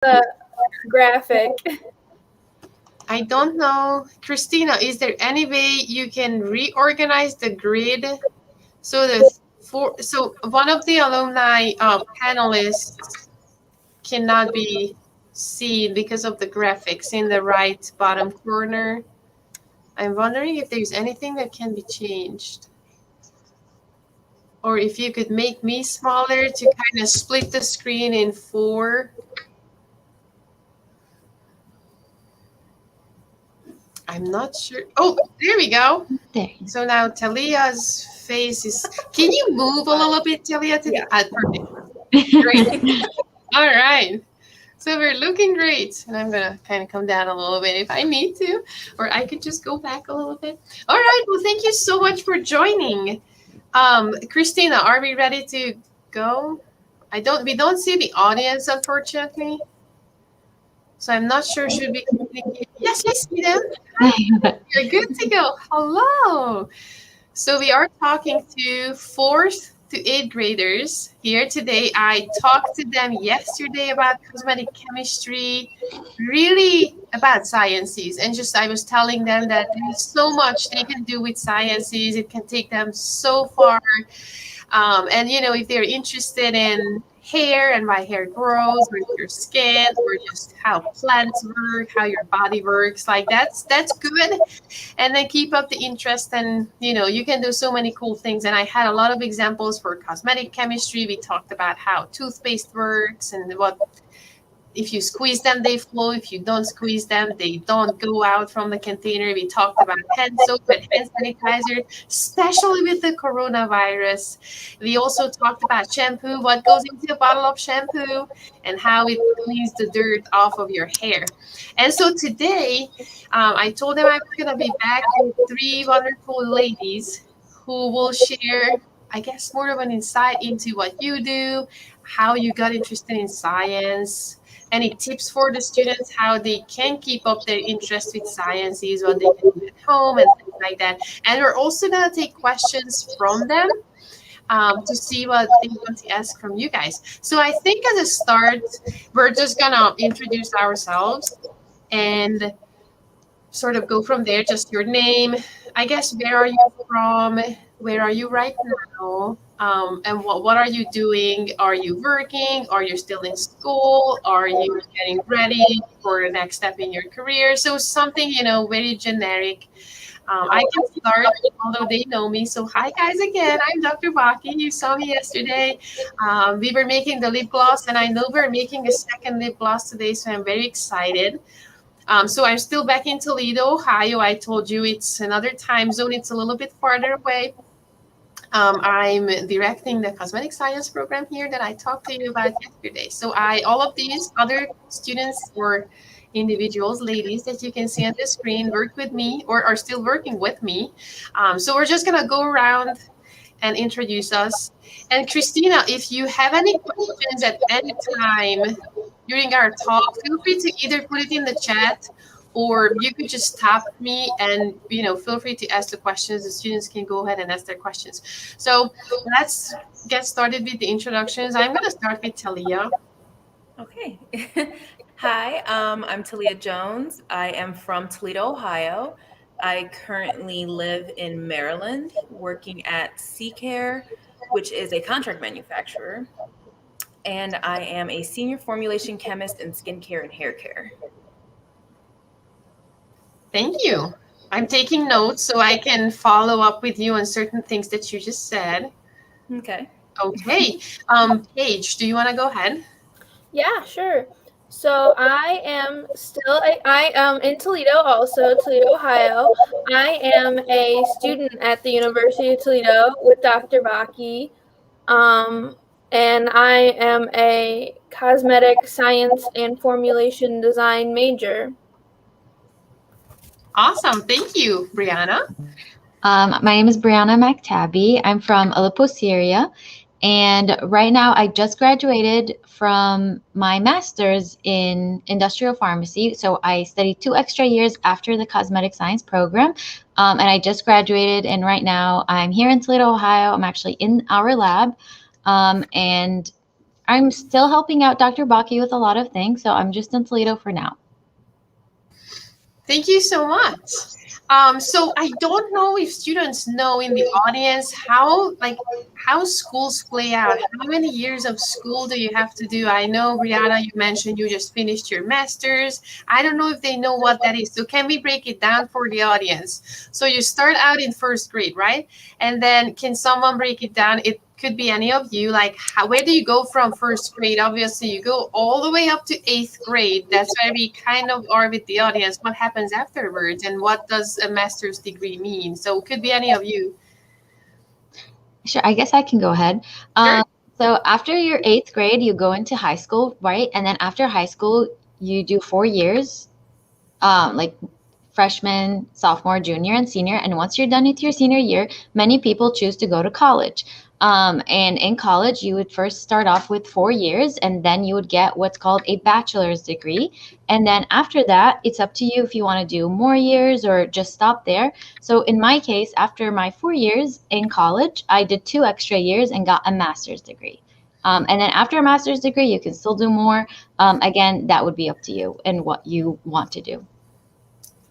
the graphic. I don't know. Christina, is there any way you can reorganize the grid so so one of the alumni panelists cannot be seen because of the graphics in the right bottom corner? I'm wondering if there's anything that can be changed. Or if you could make me smaller to kind of split the screen in four. I'm not sure. Oh, there we go. There. So now Talia's face is. Can you move a little bit, Talia? Yeah. Perfect. Great. All right. So we're looking great. And I'm going to kind of come down a little bit if I need to, or I could just go back a little bit. All right. Well, thank you so much for joining. Christina, are we ready to go? We don't see the audience, unfortunately. So I'm not sure, should we communicate? Yes, I see them. You're good to go. Hello. So we are talking to 4th to 8th graders here today. I talked to them yesterday about cosmetic chemistry, really about sciences. And I was telling them that there's so much they can do with sciences. It can take them so far. And, if they're interested in hair and why hair grows, or your skin, or just how plants work, how your body works, like that's good. And then keep up the interest, and you can do so many cool things. And I had a lot of examples for cosmetic chemistry. We talked about how toothpaste works and what, if you squeeze them, they flow. If you don't squeeze them, they don't go out from the container. We talked about hand soap and hand sanitizer, especially with the coronavirus. We also talked about shampoo, what goes into a bottle of shampoo, and how it cleans the dirt off of your hair. And so today, I told them I'm going to be back with 3 wonderful ladies who will share, I guess, more of an insight into what you do, how you got interested in science, any tips for the students, how they can keep up their interest with sciences, what they can do at home, and things like that. And we're also going to take questions from them to see what they want to ask from you guys. So I think as a start, we're just going to introduce ourselves and sort of go from there. Just your name, I guess, where are you from, where are you right now, and what are you doing? Are you working? Are you still in school? Are you getting ready for the next step in your career? So something, very generic. I can start, although they know me. So hi, guys, again. I'm Dr. Baki. You saw me yesterday. We were making the lip gloss, and I know we're making a second lip gloss today, so I'm very excited. So I'm still back in Toledo, Ohio. I told you it's another time zone. It's a little bit farther away. I'm directing the cosmetic science program here that I talked to you about yesterday. So all of these other students or individuals, ladies that you can see on the screen, work with me or are still working with me. So we're just going to go around and introduce us. And Christina, if you have any questions at any time during our talk, feel free to either put it in the chat, or you could just stop me and, feel free to ask the questions. The students can go ahead and ask their questions. So let's get started with the introductions. I'm going to start with Talia. Okay. Hi, I'm Talia Jones. I am from Toledo, Ohio. I currently live in Maryland, working at C-Care, which is a contract manufacturer. And I am a senior formulation chemist in skincare and hair care. Thank you. I'm taking notes so I can follow up with you on certain things that you just said. Okay. Okay. Paige, do you want to go ahead? Yeah, sure. So I am in Toledo, also Toledo, Ohio. I am a student at the University of Toledo with Dr. Baki. And I am a cosmetic science and formulation design major. Awesome. Thank you, Brianna. My name is Brianna Mctaby. I'm from Aleppo, Syria. And right now, I just graduated from my master's in industrial pharmacy. So I studied 2 extra years after the cosmetic science program. And I just graduated. And right now, I'm here in Toledo, Ohio. I'm actually in our lab. And I'm still helping out Dr. Baki with a lot of things, so I'm just in Toledo for now. Thank you so much. So I don't know if students know in the audience how schools play out. How many years of school do you have to do? I know, Brianna, you mentioned you just finished your master's. I don't know if they know what that is. So can we break it down for the audience? So you start out in first grade, right? And then can someone break it down? It could be any of you. Like, where do you go from first grade? Obviously, you go all the way up to 8th grade. That's where we kind of are with the audience. What happens afterwards, and what does a master's degree mean? So it could be any of you. Sure, I guess I can go ahead. Sure. So after your 8th grade, you go into high school, right? And then after high school, you do 4 years, like freshman, sophomore, junior, and senior. And once you're done with your senior year, many people choose to go to college. And in college, you would first start off with 4 years, and then you would get what's called a bachelor's degree. And then after that, it's up to you if you want to do more years or just stop there. So in my case, after my 4 years in college, I did 2 extra years and got a master's degree. And then after a master's degree, you can still do more. Again, that would be up to you and what you want to do.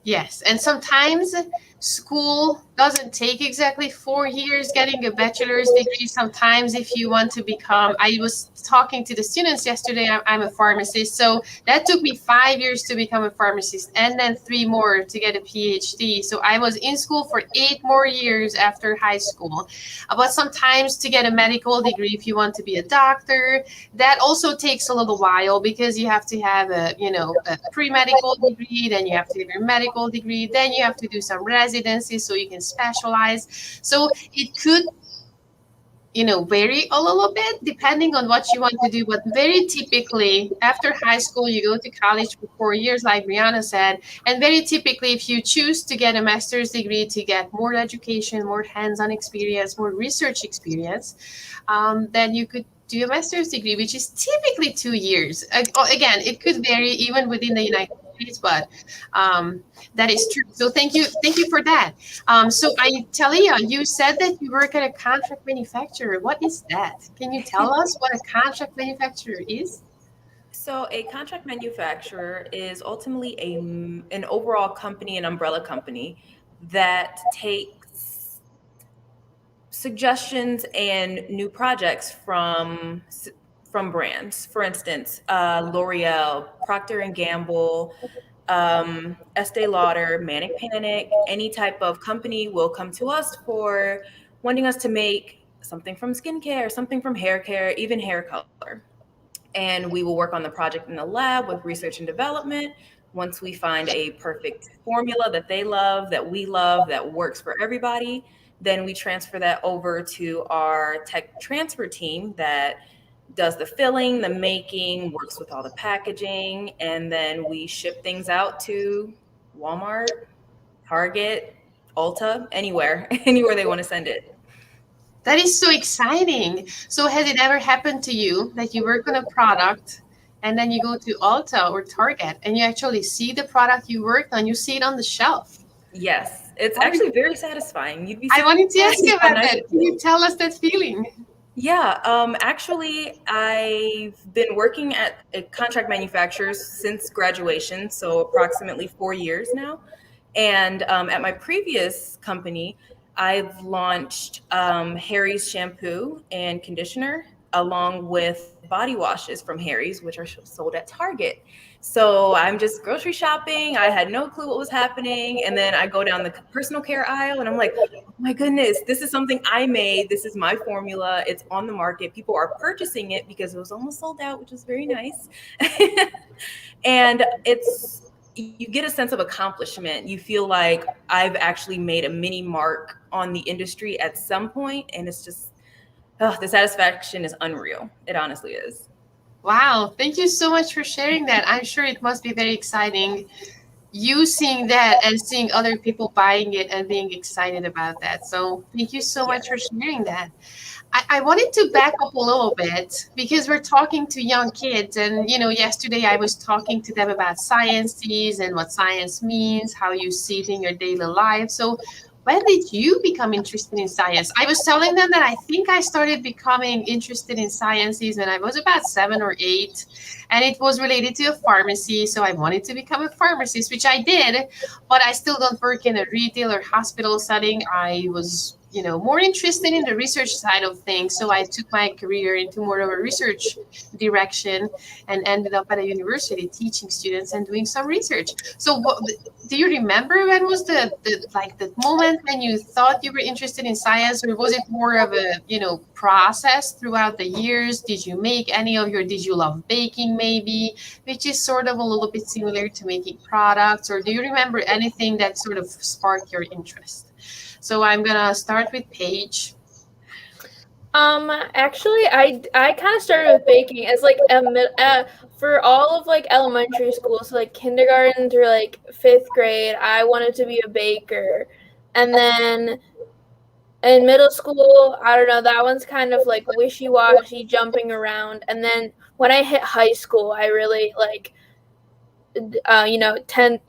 Yes, and sometimes school doesn't take exactly 4 years getting a bachelor's degree. Sometimes if you want to become, I was talking to the students yesterday, I'm a pharmacist, so that took me 5 years to become a pharmacist, and then 3 more to get a PhD. So I was in school for 8 more years after high school. But sometimes to get a medical degree, if you want to be a doctor, that also takes a little while, because you have to have a pre-medical degree, then you have to have your medical degree, then you have to do some residency so you can specialize. So it could vary a little bit depending on what you want to do, but very typically after high school you go to college for 4 years, like Brianna said, and very typically if you choose to get a master's degree to get more education, more hands-on experience, more research experience, then you could do a master's degree, which is typically 2 years. Again, it could vary even within the United States, but that is true. So thank you for that. So Talia, you said that you work at a contract manufacturer. What is that? Can you tell us what a contract manufacturer is? So a contract manufacturer is ultimately an overall company, an umbrella company that takes suggestions and new projects from brands. For instance, L'Oreal, Procter & Gamble, Estee Lauder, Manic Panic, any type of company will come to us for wanting us to make something from skincare, something from hair care, even hair color. And we will work on the project in the lab with research and development. Once we find a perfect formula that they love, that we love, that works for everybody, then we transfer that over to our tech transfer team that does the filling, the making, works with all the packaging, and then we ship things out to Walmart, Target, Ulta, anywhere they want to send it. That is so exciting. So has it ever happened to you that you work on a product and then you go to Ulta or Target and you actually see the product you worked on, you see it on the shelf? Yes, it's actually very satisfying. You'd be I wanted to ask you about nice that. Can you tell us that feeling? Yeah, actually, I've been working at a contract manufacturer since graduation, so approximately 4 years now. And at my previous company, I've launched Harry's shampoo and conditioner, along with body washes from Harry's, which are sold at Target. So I'm just grocery shopping. I had no clue what was happening. And then I go down the personal care aisle and I'm like, oh my goodness, this is something I made. This is my formula. It's on the market. People are purchasing it because it was almost sold out, which is very nice. And you get a sense of accomplishment. You feel like I've actually made a mini mark on the industry at some point. And it's just, the satisfaction is unreal. It honestly is. Wow. Thank you so much for sharing that. I'm sure it must be very exciting, you seeing that and seeing other people buying it and being excited about that. So thank you so much for sharing that. I wanted to back up a little bit because we're talking to young kids, and yesterday I was talking to them about sciences and what science means, how you see it in your daily life. So when did you become interested in science? I was telling them that I think I started becoming interested in sciences when I was about 7 or 8, and it was related to a pharmacy. So I wanted to become a pharmacist, which I did, but I still don't work in a retail or hospital setting. I was, more interested in the research side of things. So I took my career into more of a research direction and ended up at a university teaching students and doing some research. So do you remember when was the moment when you thought you were interested in science, or was it more of a process throughout the years? Did you make any of your did you love baking maybe, which is sort of a little bit similar to making products, or do you remember anything that sort of sparked your interest? So I'm gonna start with Paige. Actually, I kind of started with baking as like for all of like elementary school, so like kindergarten through like 5th grade, I wanted to be a baker, and then in middle school, I don't know, that one's kind of like wishy-washy, jumping around, and then when I hit high school, I really like, 10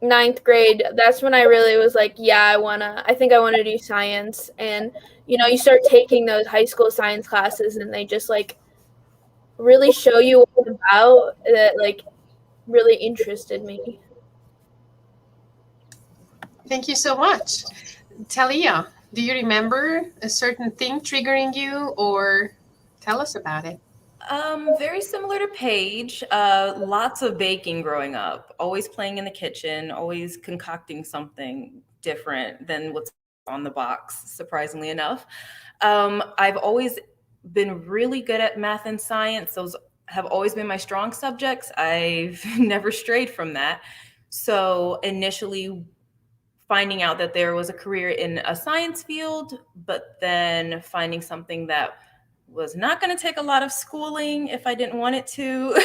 ninth grade, that's when I really was like, yeah, I think I want to do science. And you start taking those high school science classes, and they just like really show you what it's about, that like really interested me. Thank you so much. Talia, do you remember a certain thing triggering you, or tell us about it? Very similar to Paige. Lots of baking growing up. Always playing in the kitchen. Always concocting something different than what's on the box. Surprisingly enough, I've always been really good at math and science. Those have always been my strong subjects. I've never strayed from that. So initially, finding out that there was a career in a science field, but then finding something that was not going to take a lot of schooling if I didn't want it to,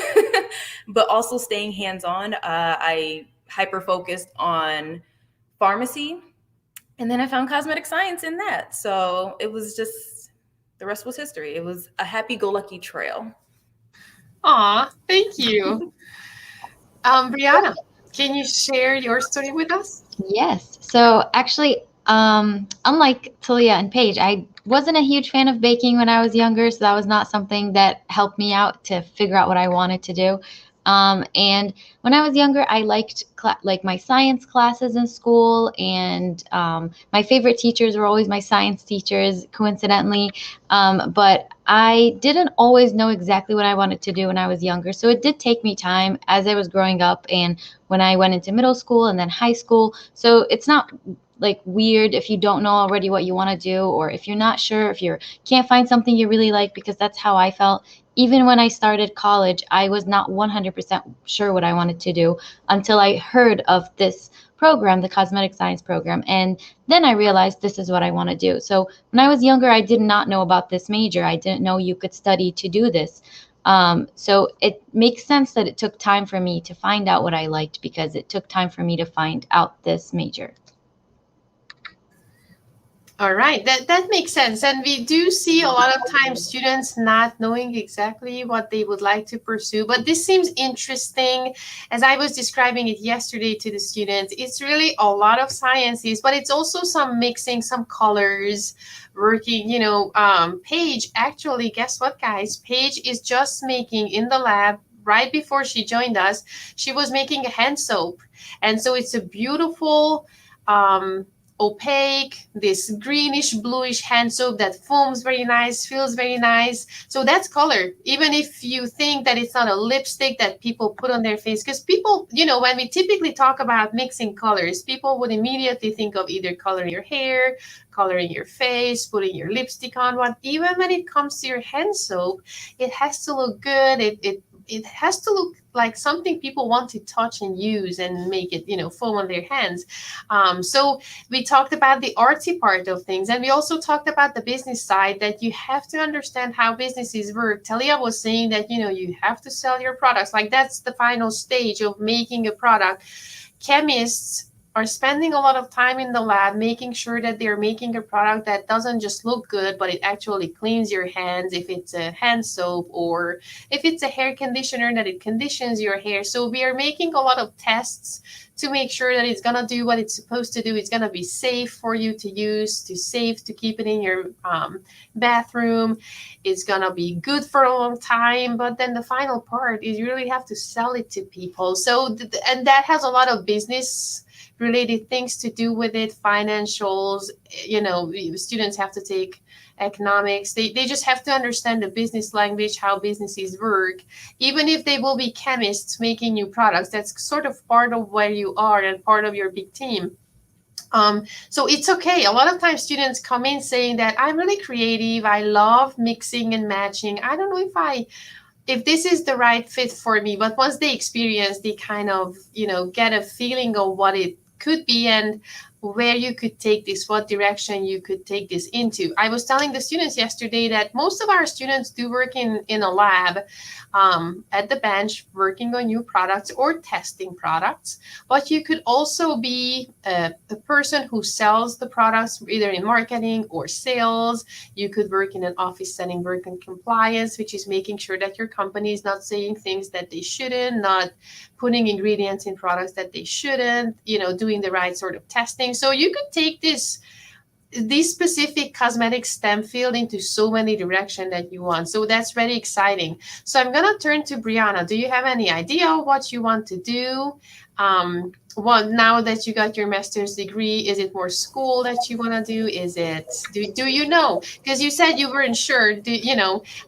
but also staying hands-on. I hyper-focused on pharmacy, and then I found cosmetic science in that. So it was just, the rest was history. It was a happy-go-lucky trail. Aw, thank you. Brianna, can you share your story with us? Yes. So actually, unlike Talia and Paige, I wasn't a huge fan of baking when I was younger, so that was not something that helped me out to figure out what I wanted to do. And when I was younger, I liked like my science classes in school, and my favorite teachers were always my science teachers, coincidentally. But I didn't always know exactly what I wanted to do when I was younger, so it did take me time as I was growing up and when I went into middle school and then high school. So it's not like weird if you don't know already what you want to do, or if you're not sure, if you can't find something you really like, because that's how I felt. Even when I started college, I was not 100% sure what I wanted to do until I heard of this program, the cosmetic science program. And then I realized this is what I want to do. So when I was younger, I did not know about this major. I didn't know you could study to do this. So it makes sense that it took time for me to find out what I liked, because it took time for me to find out this major. All right, that makes sense. And we do see a lot of times students not knowing exactly what they would like to pursue. But this seems interesting. As I was describing it yesterday to the students, it's really a lot of sciences, but it's also some mixing, some colors, working, Paige, actually, guess what, guys? Paige is just making in the lab. Right before she joined us, she was making a hand soap. And so it's a beautiful, opaque, this greenish bluish hand soap that foams very nice, feels very nice. So that's color. Even if you think that it's not a lipstick that people put on their face, because people, when we typically talk about mixing colors, people would immediately think of either coloring your hair, coloring your face, putting your lipstick on. But even when it comes to your hand soap, it has to look good. It has to look like something people want to touch and use and make it, foam on their hands. So we talked about the artsy part of things, and we also talked about the business side, that you have to understand how businesses work. Talia was saying that, you have to sell your products. Like, that's the final stage of making a product. Chemists are spending a lot of time in the lab making sure that they're making a product that doesn't just look good, but it actually cleans your hands, if it's a hand soap, or if it's a hair conditioner, that it conditions your hair. So we are making a lot of tests to make sure that it's going to do what it's supposed to do. It's going to be safe for you to use, safe to keep it in your bathroom. It's going to be good for a long time. But then the final part is you really have to sell it to people. So, and that has a lot of business related things to do with it, financials. Students have to take economics. They just have to understand the business language, how businesses work. Even if they will be chemists making new products, that's sort of part of where you are and part of your big team. So it's okay. A lot of times students come in saying that I'm really creative, I love mixing and matching, I don't know if this is the right fit for me. But once they experience, they kind of get a feeling of what it could be and where you could take this, what direction you could take this into. I was telling the students yesterday that most of our students do work in a lab, at the bench, working on new products or testing products. But you could also be a person who sells the products, either in marketing or sales. You could work in an office setting, work in compliance, which is making sure that your company is not saying things that they shouldn't, not putting ingredients in products that they shouldn't, doing the right sort of testing. So you could take this specific cosmetic STEM field into so many directions that you want. So that's very exciting. So I'm going to turn to Brianna. Do you have any idea what you want to do? Now that you got your master's degree, is it more school that you want to do? Is it, do you know? Because you said you weren't sure.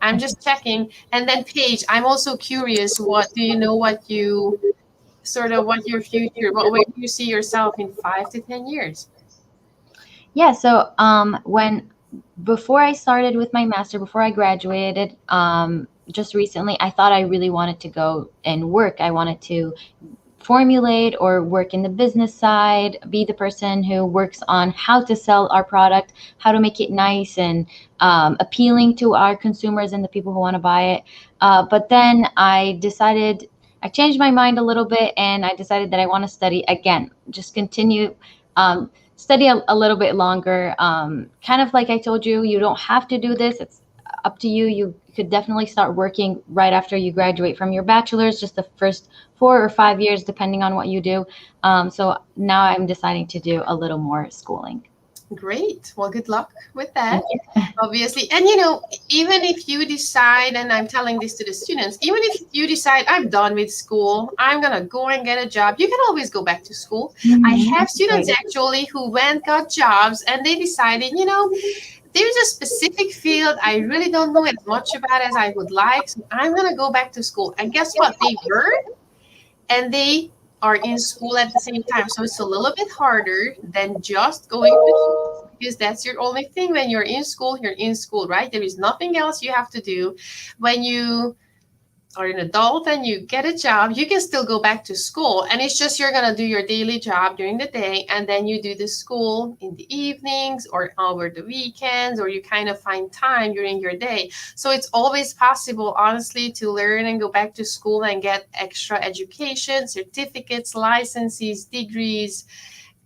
I'm just checking. And then Paige, I'm also curious, what your future, where do you see yourself in 5 to 10 years? Yeah, so before I started with my master, before I graduated, just recently, I thought I really wanted to go and work. I wanted to formulate or work in the business side, be the person who works on how to sell our product, how to make it nice and appealing to our consumers and the people who want to buy it. But then I changed my mind a little bit, and I decided that I want to study again, just continue study a little bit longer. Kind of like I told you, you don't have to do this. It's up to you. You could definitely start working right after you graduate from your bachelor's, just the first 4 or 5 years, depending on what you do. So now I'm deciding to do a little more schooling. Great. Well, good luck with that, obviously. And, even if you decide, and I'm telling this to the students, even if you decide I'm done with school, I'm going to go and get a job, you can always go back to school. Mm-hmm. I have students actually who got jobs and they decided, there's a specific field I really don't know as much about as I would like, so I'm going to go back to school. And guess what? They were, and they are in school at the same time. So it's a little bit harder than just going to school, because that's your only thing. When you're in school, right? There is nothing else you have to do. When you are an adult and you get a job, you can still go back to school. And it's just you're going to do your daily job during the day, and then you do the school in the evenings or over the weekends, or you kind of find time during your day. So it's always possible, honestly, to learn and go back to school and get extra education, certificates, licenses, degrees,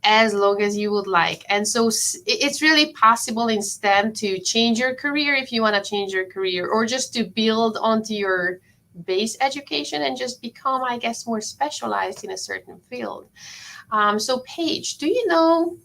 as long as you would like. And so it's really possible in STEM to change your career if you want to change your career, or just to build onto your base education and just become, I guess, more specialized in a certain field. So Paige, do you know,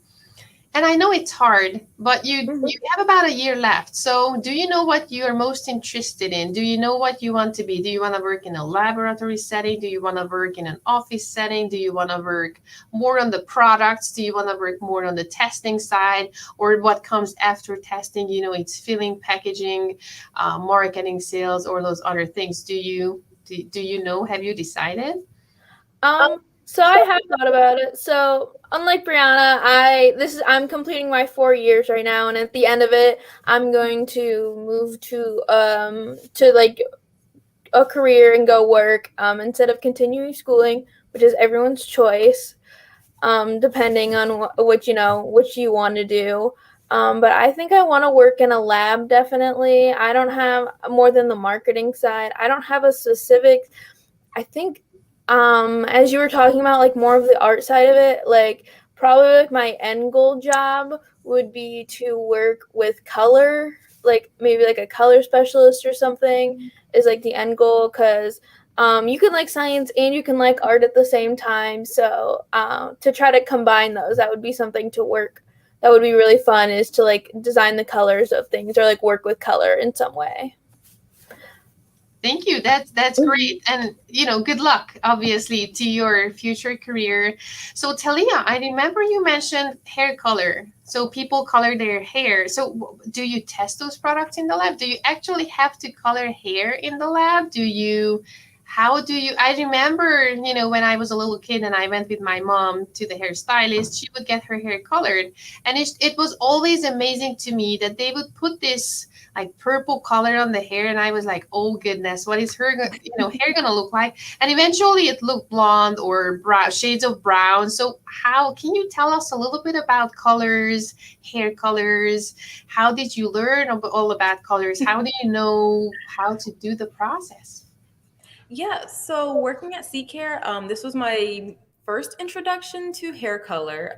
and I know it's hard, but you have about a year left. So do you know what you are most interested in? Do you know what you want to be? Do you want to work in a laboratory setting? Do you want to work in an office setting? Do you want to work more on the products? Do you want to work more on the testing side, or what comes after testing? It's filling, packaging, marketing, sales, or those other things. Do you know? Have you decided? So I have thought about it. So unlike Brianna, I'm completing my 4 years right now, and at the end of it, I'm going to move to like a career and go work instead of continuing schooling, which is everyone's choice, depending on what you want to do. But I think I want to work in a lab, definitely. I don't have more than the marketing side. I don't have a specific, I think, as you were talking about, like more of the art side of it, like probably like my end goal job would be to work with color, like maybe like a color specialist or something is like the end goal, because you can like science and you can like art at the same time. So to try to combine those, that would be something to work. That would be really fun, is to like design the colors of things or like work with color in some way. Thank you. That's great. And, good luck, obviously, to your future career. So, Talia, I remember you mentioned hair color. So people color their hair. So do you test those products in the lab? Do you actually have to color hair in the lab? I remember, when I was a little kid and I went with my mom to the hairstylist, she would get her hair colored. And it was always amazing to me that they would put this like purple color on the hair, and I was like, oh goodness, what is hair gonna look like? And eventually it looked blonde or brown, shades of brown. So how can you tell us a little bit about colors, hair colors? How did you learn all about colors? How do you know how to do the process? Yeah, so working at C-Care, this was my first introduction to hair color.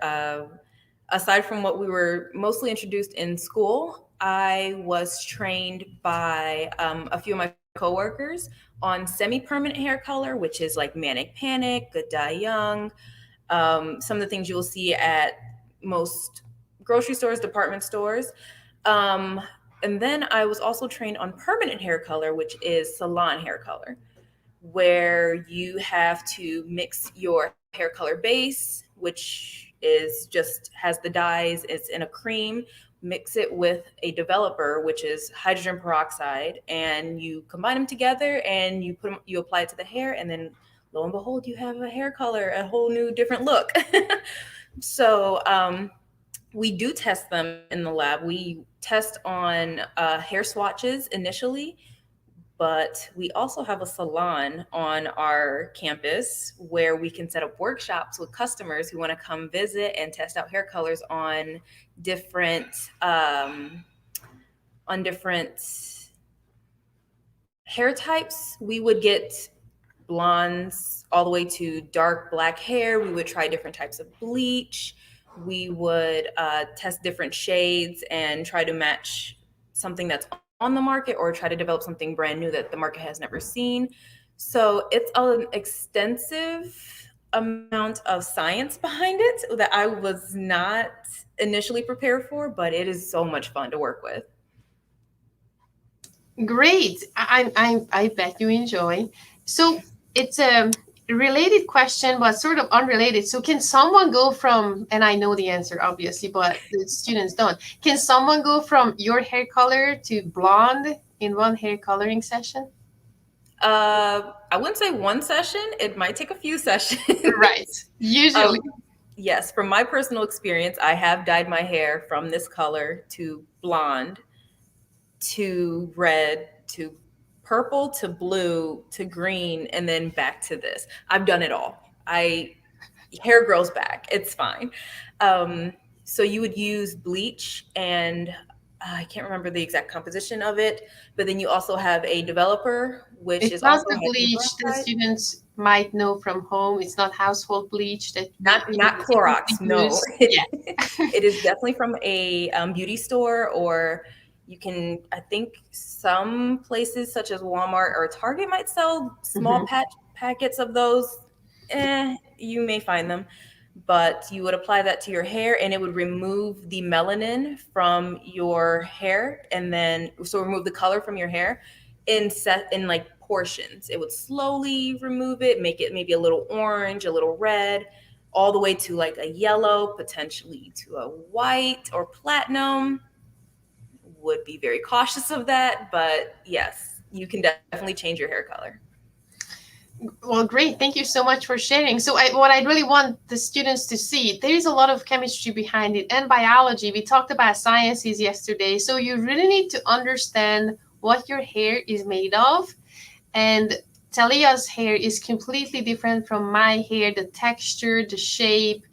Aside from what we were mostly introduced in school, I was trained by a few of my coworkers on semi-permanent hair color, which is like Manic Panic, Good Die Young, some of the things you will see at most grocery stores, department stores. And then I was also trained on permanent hair color, which is salon hair color, where you have to mix your hair color base, which is just has the dyes, it's in a cream, mix it with a developer, which is hydrogen peroxide, and you combine them together and you apply it to the hair, and then lo and behold, you have a hair color, a whole new different look. So we do test them in the lab. We test on hair swatches initially, but we also have a salon on our campus where we can set up workshops with customers who want to come visit and test out hair colors on different hair types. We would get blondes all the way to dark black hair. We would try different types of bleach. We would test different shades and try to match something that's on the market or try to develop something brand new that the market has never seen. So it's an extensive amount of science behind it that I was not initially prepared for, but it is so much fun to work with. Great. I bet you enjoy. So it's a related question, but sort of unrelated. So can someone go from, and I know the answer obviously, but the students don't. Can someone go from your hair color to blonde in one hair coloring session? I wouldn't say one session. It might take a few sessions. Right. Usually. Yes, from my personal experience, I have dyed my hair from this color to blonde to red to purple to blue to green and then back to this. I've done it all. Hair grows back. It's fine. So you would use bleach, and I can't remember the exact composition of it, but then you also have a developer, which it's is not also the bleach that students might know from home. It's not household bleach that not Clorox. No, yeah. It is definitely from a beauty store, or you can, I think some places such as Walmart or Target might sell small packets of those. You may find them, but you would apply that to your hair and it would remove the melanin from your hair, and then so remove the color from your hair in like portions. It would slowly remove it, make it maybe a little orange, a little red, all the way to like a yellow, potentially to a white or platinum. Would be very cautious of that, but yes, you can definitely change your hair color. Well, great. Thank you so much for sharing. So what I really want the students to see, there is a lot of chemistry behind it and biology. We talked about sciences yesterday. So you really need to understand what your hair is made of. And Talia's hair is completely different from my hair, the texture, the shape,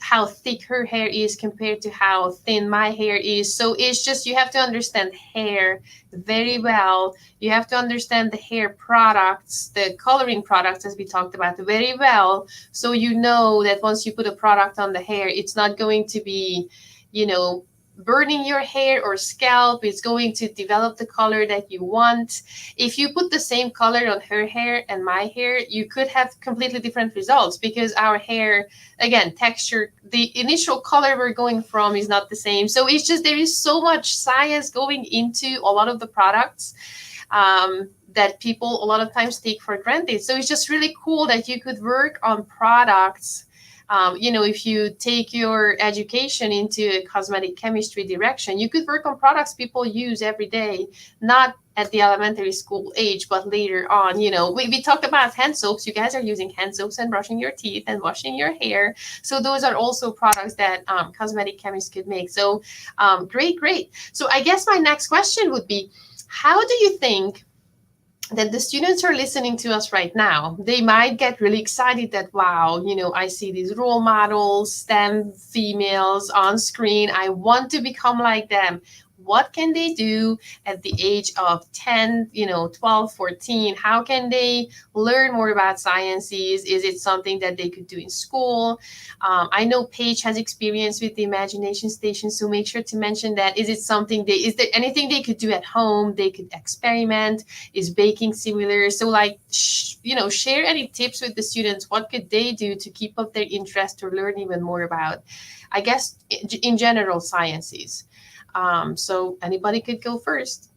how thick her hair is compared to how thin my hair is. So it's just, you have to understand hair very well. You have to understand the hair products, the coloring products, as we talked about, very well. So you know that once you put a product on the hair, it's not going to be, burning your hair or scalp. It's going to develop the color that you want. If you put the same color on her hair and my hair, you could have completely different results, because our hair, again, texture, the initial color we're going from is not the same. So it's just, there is so much science going into a lot of the products that people a lot of times take for granted. So it's just really cool that you could work on products. If you take your education into a cosmetic chemistry direction, you could work on products people use every day, not at the elementary school age, but later on. We talked about hand soaps. You guys are using hand soaps and brushing your teeth and washing your hair. So those are also products that cosmetic chemists could make. So great. So I guess my next question would be, how do you think that the students are listening to us right now, they might get really excited that, wow, I see these role models, STEM females on screen. I want to become like them. What can they do at the age of 10, 12, 14? How can they learn more about sciences? Is it something that they could do in school? I know Paige has experience with the Imagination Station, so make sure to mention that. Is there anything they could do at home? They could experiment. Is baking similar? So share any tips with the students. What could they do to keep up their interest to learn even more about, I guess, in general, sciences? So anybody could go first.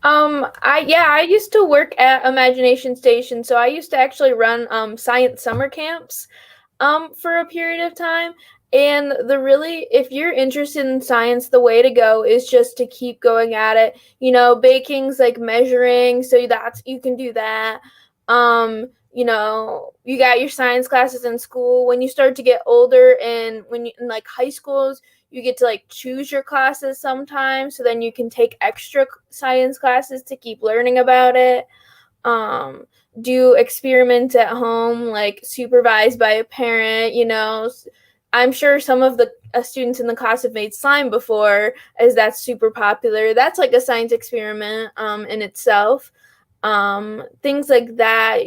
I used to work at Imagination Station, so I used to actually run science summer camps for a period of time. And if you're interested in science, the way to go is just to keep going at it. Baking's like measuring, so you can do that. You got your science classes in school. When you start to get older, and when you in like high schools, you get to choose your classes sometimes, so then you can take extra science classes to keep learning about it. Do experiments at home, supervised by a parent. I'm sure some of the students in the class have made slime before, as that's super popular. That's like a science experiment in itself. Things like that.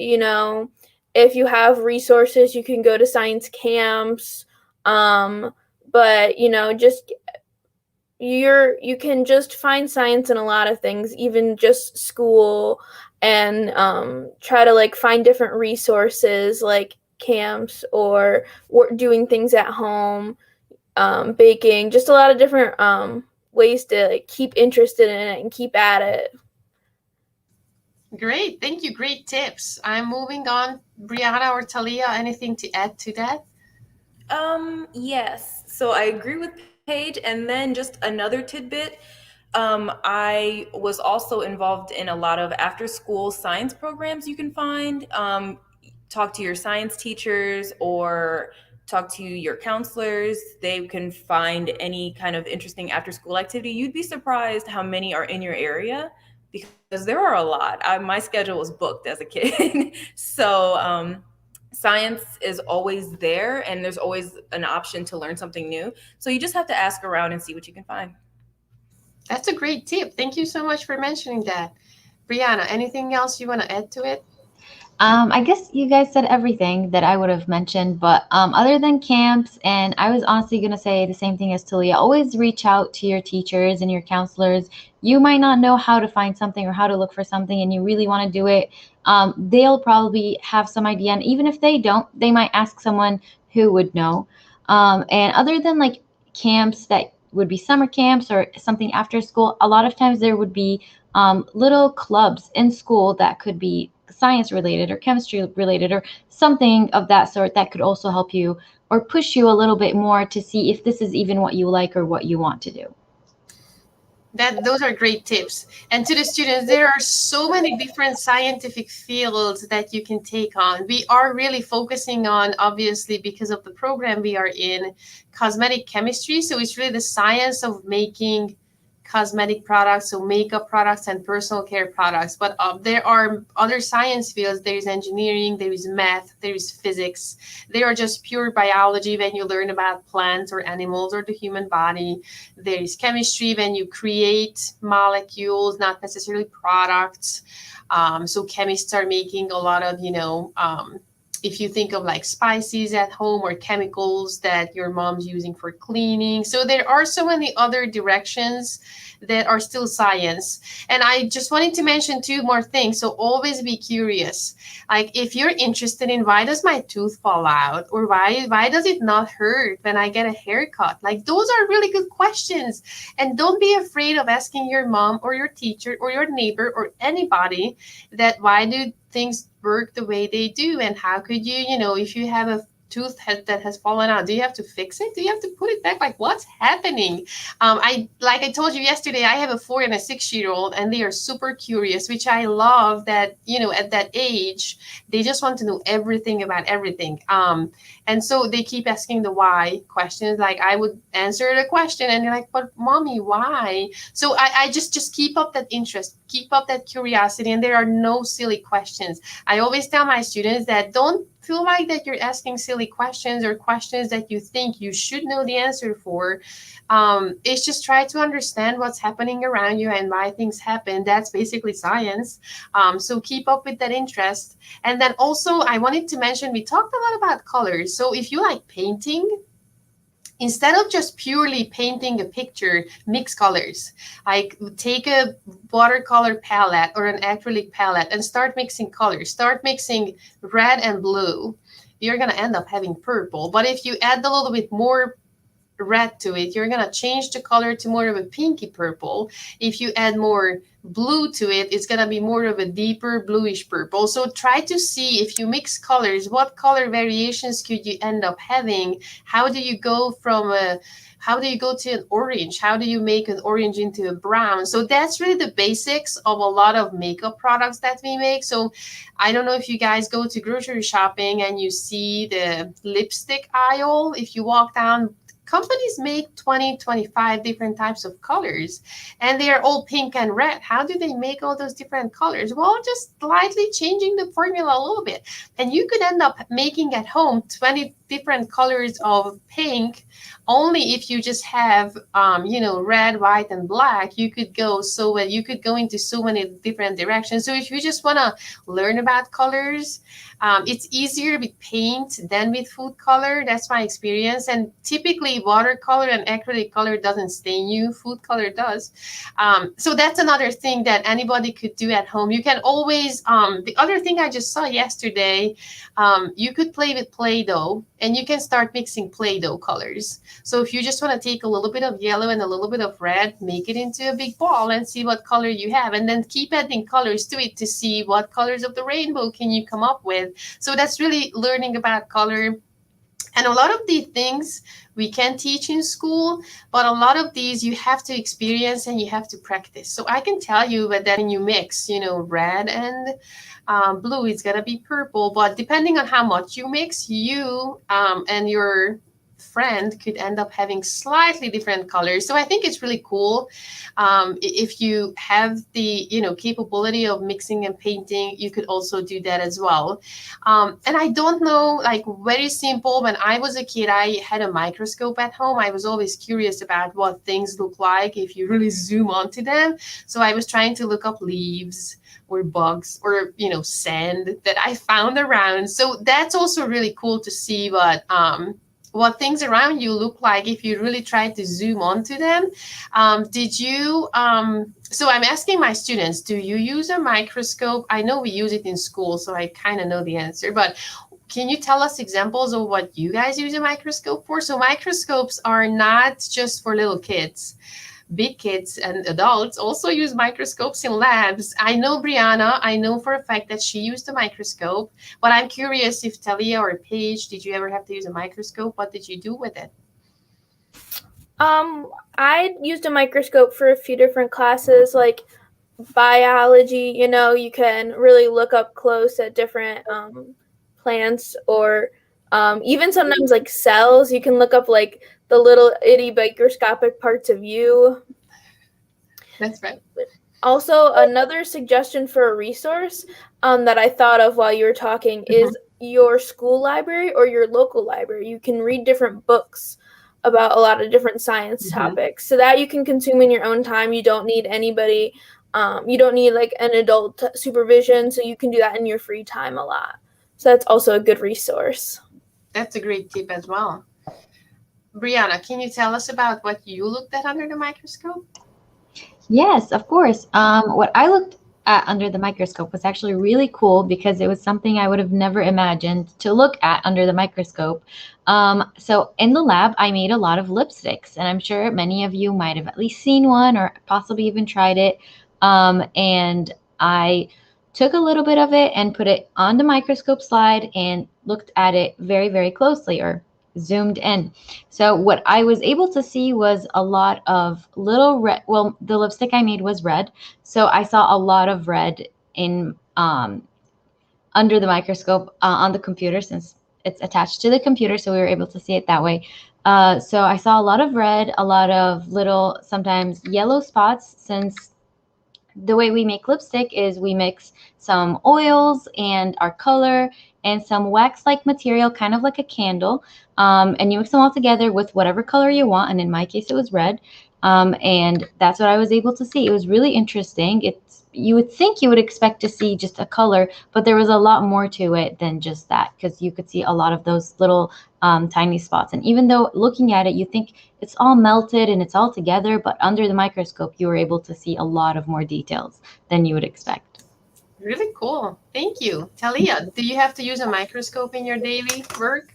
If you have resources, you can go to science camps. But just you can just find science in a lot of things, even just school, and try to find different resources like camps or doing things at home, baking, just a lot of different ways to keep interested in it and keep at it. Great, thank you. Great tips. I'm moving on. Brianna or Talia, anything to add to that? Yes. So I agree with Paige. And then just another tidbit. I was also involved in a lot of after-school science programs you can find. Talk to your science teachers or talk to your counselors. They can find any kind of interesting after-school activity. You'd be surprised how many are in your area, because there are a lot. My schedule was booked as a kid. So science is always there, and there's always an option to learn something new. So you just have to ask around and see what you can find. That's a great tip. Thank you so much for mentioning that. Brianna, anything else you want to add to it? I guess you guys said everything that I would have mentioned, but other than camps, and I was honestly going to say the same thing as Talia, always reach out to your teachers and your counselors. You might not know how to find something or how to look for something, and you really want to do it. They'll probably have some idea, and even if they don't, they might ask someone who would know. And other than camps that would be summer camps or something after school, a lot of times there would be little clubs in school that could be science related or chemistry related or something of that sort that could also help you or push you a little bit more to see if this is even what you like or what you want to do. Those are great tips. And to the students, there are so many different scientific fields that you can take on. We are really focusing on, obviously, because of the program we are in, cosmetic chemistry. So it's really the science of making cosmetic products, so makeup products and personal care products. But there are other science fields. There is engineering, there is math, there is physics. They are just pure biology when you learn about plants or animals or the human body. There is chemistry when you create molecules, not necessarily products. So chemists are making a lot of, if you think of like spices at home or chemicals that your mom's using for cleaning. So there are so many other directions that are still science. And I just wanted to mention two more things. So always be curious. Like if you're interested in why does my tooth fall out, or why does it not hurt when I get a haircut? Like those are really good questions. And don't be afraid of asking your mom or your teacher or your neighbor or anybody that why do things work the way they do, and how could you, if you have a tooth that has fallen out, do you have to fix it? Do you have to put it back? Like what's happening? Like I told you yesterday, I have a 4 and a 6-year-old, and they are super curious, which I love that, at that age, they just want to know everything about everything. And so they keep asking the why questions. Like I would answer the question and they're like, but mommy, why? So I just keep up that interest, keep up that curiosity, and there are no silly questions. I always tell my students that don't feel like that you're asking silly questions or questions that you think you should know the answer for. It's just try to understand what's happening around you and why things happen. That's basically science. So keep up with that interest. And then also I wanted to mention, we talked a lot about colors. So if you like painting, instead of just purely painting a picture, mix colors. Like take a watercolor palette or an acrylic palette and start mixing colors. Start mixing red and blue. You're going to end up having purple. But if you add a little bit more red to it, you're going to change the color to more of a pinky purple. If you add more blue to it, it's going to be more of a deeper bluish purple. So try to see, if you mix colors, what color variations could you end up having? How do you go to an orange? How do you make an orange into a brown? So that's really the basics of a lot of makeup products that we make. So I don't know if you guys go to grocery shopping and you see the lipstick aisle. If you walk down, companies make 20, 25 different types of colors, and they are all pink and red. How do they make all those different colors? Well, just slightly changing the formula a little bit. And you could end up making at home 20 different colors of pink only if you just have, red, white, and black. You could go into so many different directions. So if you just want to learn about colors, it's easier with paint than with food color. That's my experience. And typically watercolor and acrylic color doesn't stain you. Food color does. So that's another thing that anybody could do at home. You can always, the other thing I just saw yesterday, you could play with Play-Doh, and you can start mixing Play-Doh colors. So if you just want to take a little bit of yellow and a little bit of red, make it into a big ball and see what color you have. And then keep adding colors to it to see what colors of the rainbow can you come up with. So that's really learning about color. And a lot of the things we can teach in school, but a lot of these you have to experience and you have to practice. So I can tell you that when you mix, red and blue, it's going to be purple. But depending on how much you mix, you and your friend could end up having slightly different colors. So I think it's really cool. If you have the capability of mixing and painting, you could also do that as well. And I don't know, like very simple, when I was a kid, I had a microscope at home. I was always curious about what things look like if you really zoom onto them. So I was trying to look up leaves or bugs or sand that I found around. So that's also really cool to see what things around you look like if you really try to zoom onto them. So I'm asking my students, do you use a microscope? I know we use it in school, so I kind of know the answer, but can you tell us examples of what you guys use a microscope for? So microscopes are not just for little kids. Big kids and adults also use microscopes in labs. I know Brianna, I know for a fact that she used a microscope, but I'm curious if Talia or Paige, did you ever have to use a microscope? What did you do with it? I used a microscope for a few different classes, like biology. You can really look up close at different plants, or even sometimes like cells. You can look up like the little itty microscopic parts of you. That's right. Also, another suggestion for a resource that I thought of while you were talking is your school library or your local library. You can read different books about a lot of different science topics, so that you can consume in your own time. You don't need anybody. You don't need like an adult supervision, so you can do that in your free time a lot. So that's also a good resource. That's a great tip as well. Brianna, can you tell us about what you looked at under the microscope? Yes, of course. What I looked at under the microscope was actually really cool because it was something I would have never imagined to look at under the microscope. So in the lab, I made a lot of lipsticks, and I'm sure many of you might have at least seen one or possibly even tried it. And I took a little bit of it and put it on the microscope slide and looked at it very, very closely, or zoomed in. So what I was able to see was a lot of little red. Well, the lipstick I made was red, so I saw a lot of red in under the microscope on the computer, since it's attached to the computer, so we were able to see it that way. So I saw a lot of red, a lot of little, sometimes yellow spots, since the way we make lipstick is we mix some oils and our color and some wax-like material, kind of like a candle, and you mix them all together with whatever color you want, and in my case it was red, and that's what I was able to see. It was really interesting. You would think you would expect to see just a color, but there was a lot more to it than just that, because you could see a lot of those little tiny spots. And even though looking at it, you think it's all melted and it's all together, but under the microscope, you were able to see a lot of more details than you would expect. Really cool. Thank you. Talia, do you have to use a microscope in your daily work?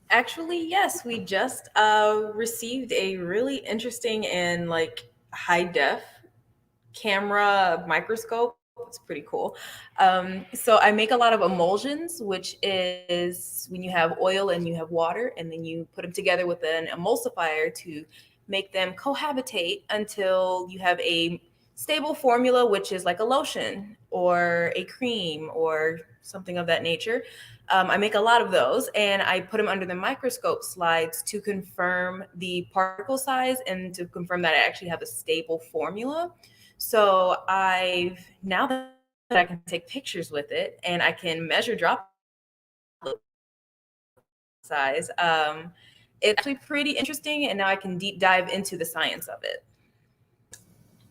Actually, yes, we just received a really interesting and like high def camera microscope. It's pretty cool. So I make a lot of emulsions, which is when you have oil and you have water, and then you put them together with an emulsifier to make them cohabitate until you have a stable formula, which is like a lotion or a cream or something of that nature. I make a lot of those, and I put them under the microscope slides to confirm the particle size and to confirm that I actually have a stable formula. So now that I can take pictures with it and I can measure droplet size, it's actually pretty interesting, and now I can deep dive into the science of it.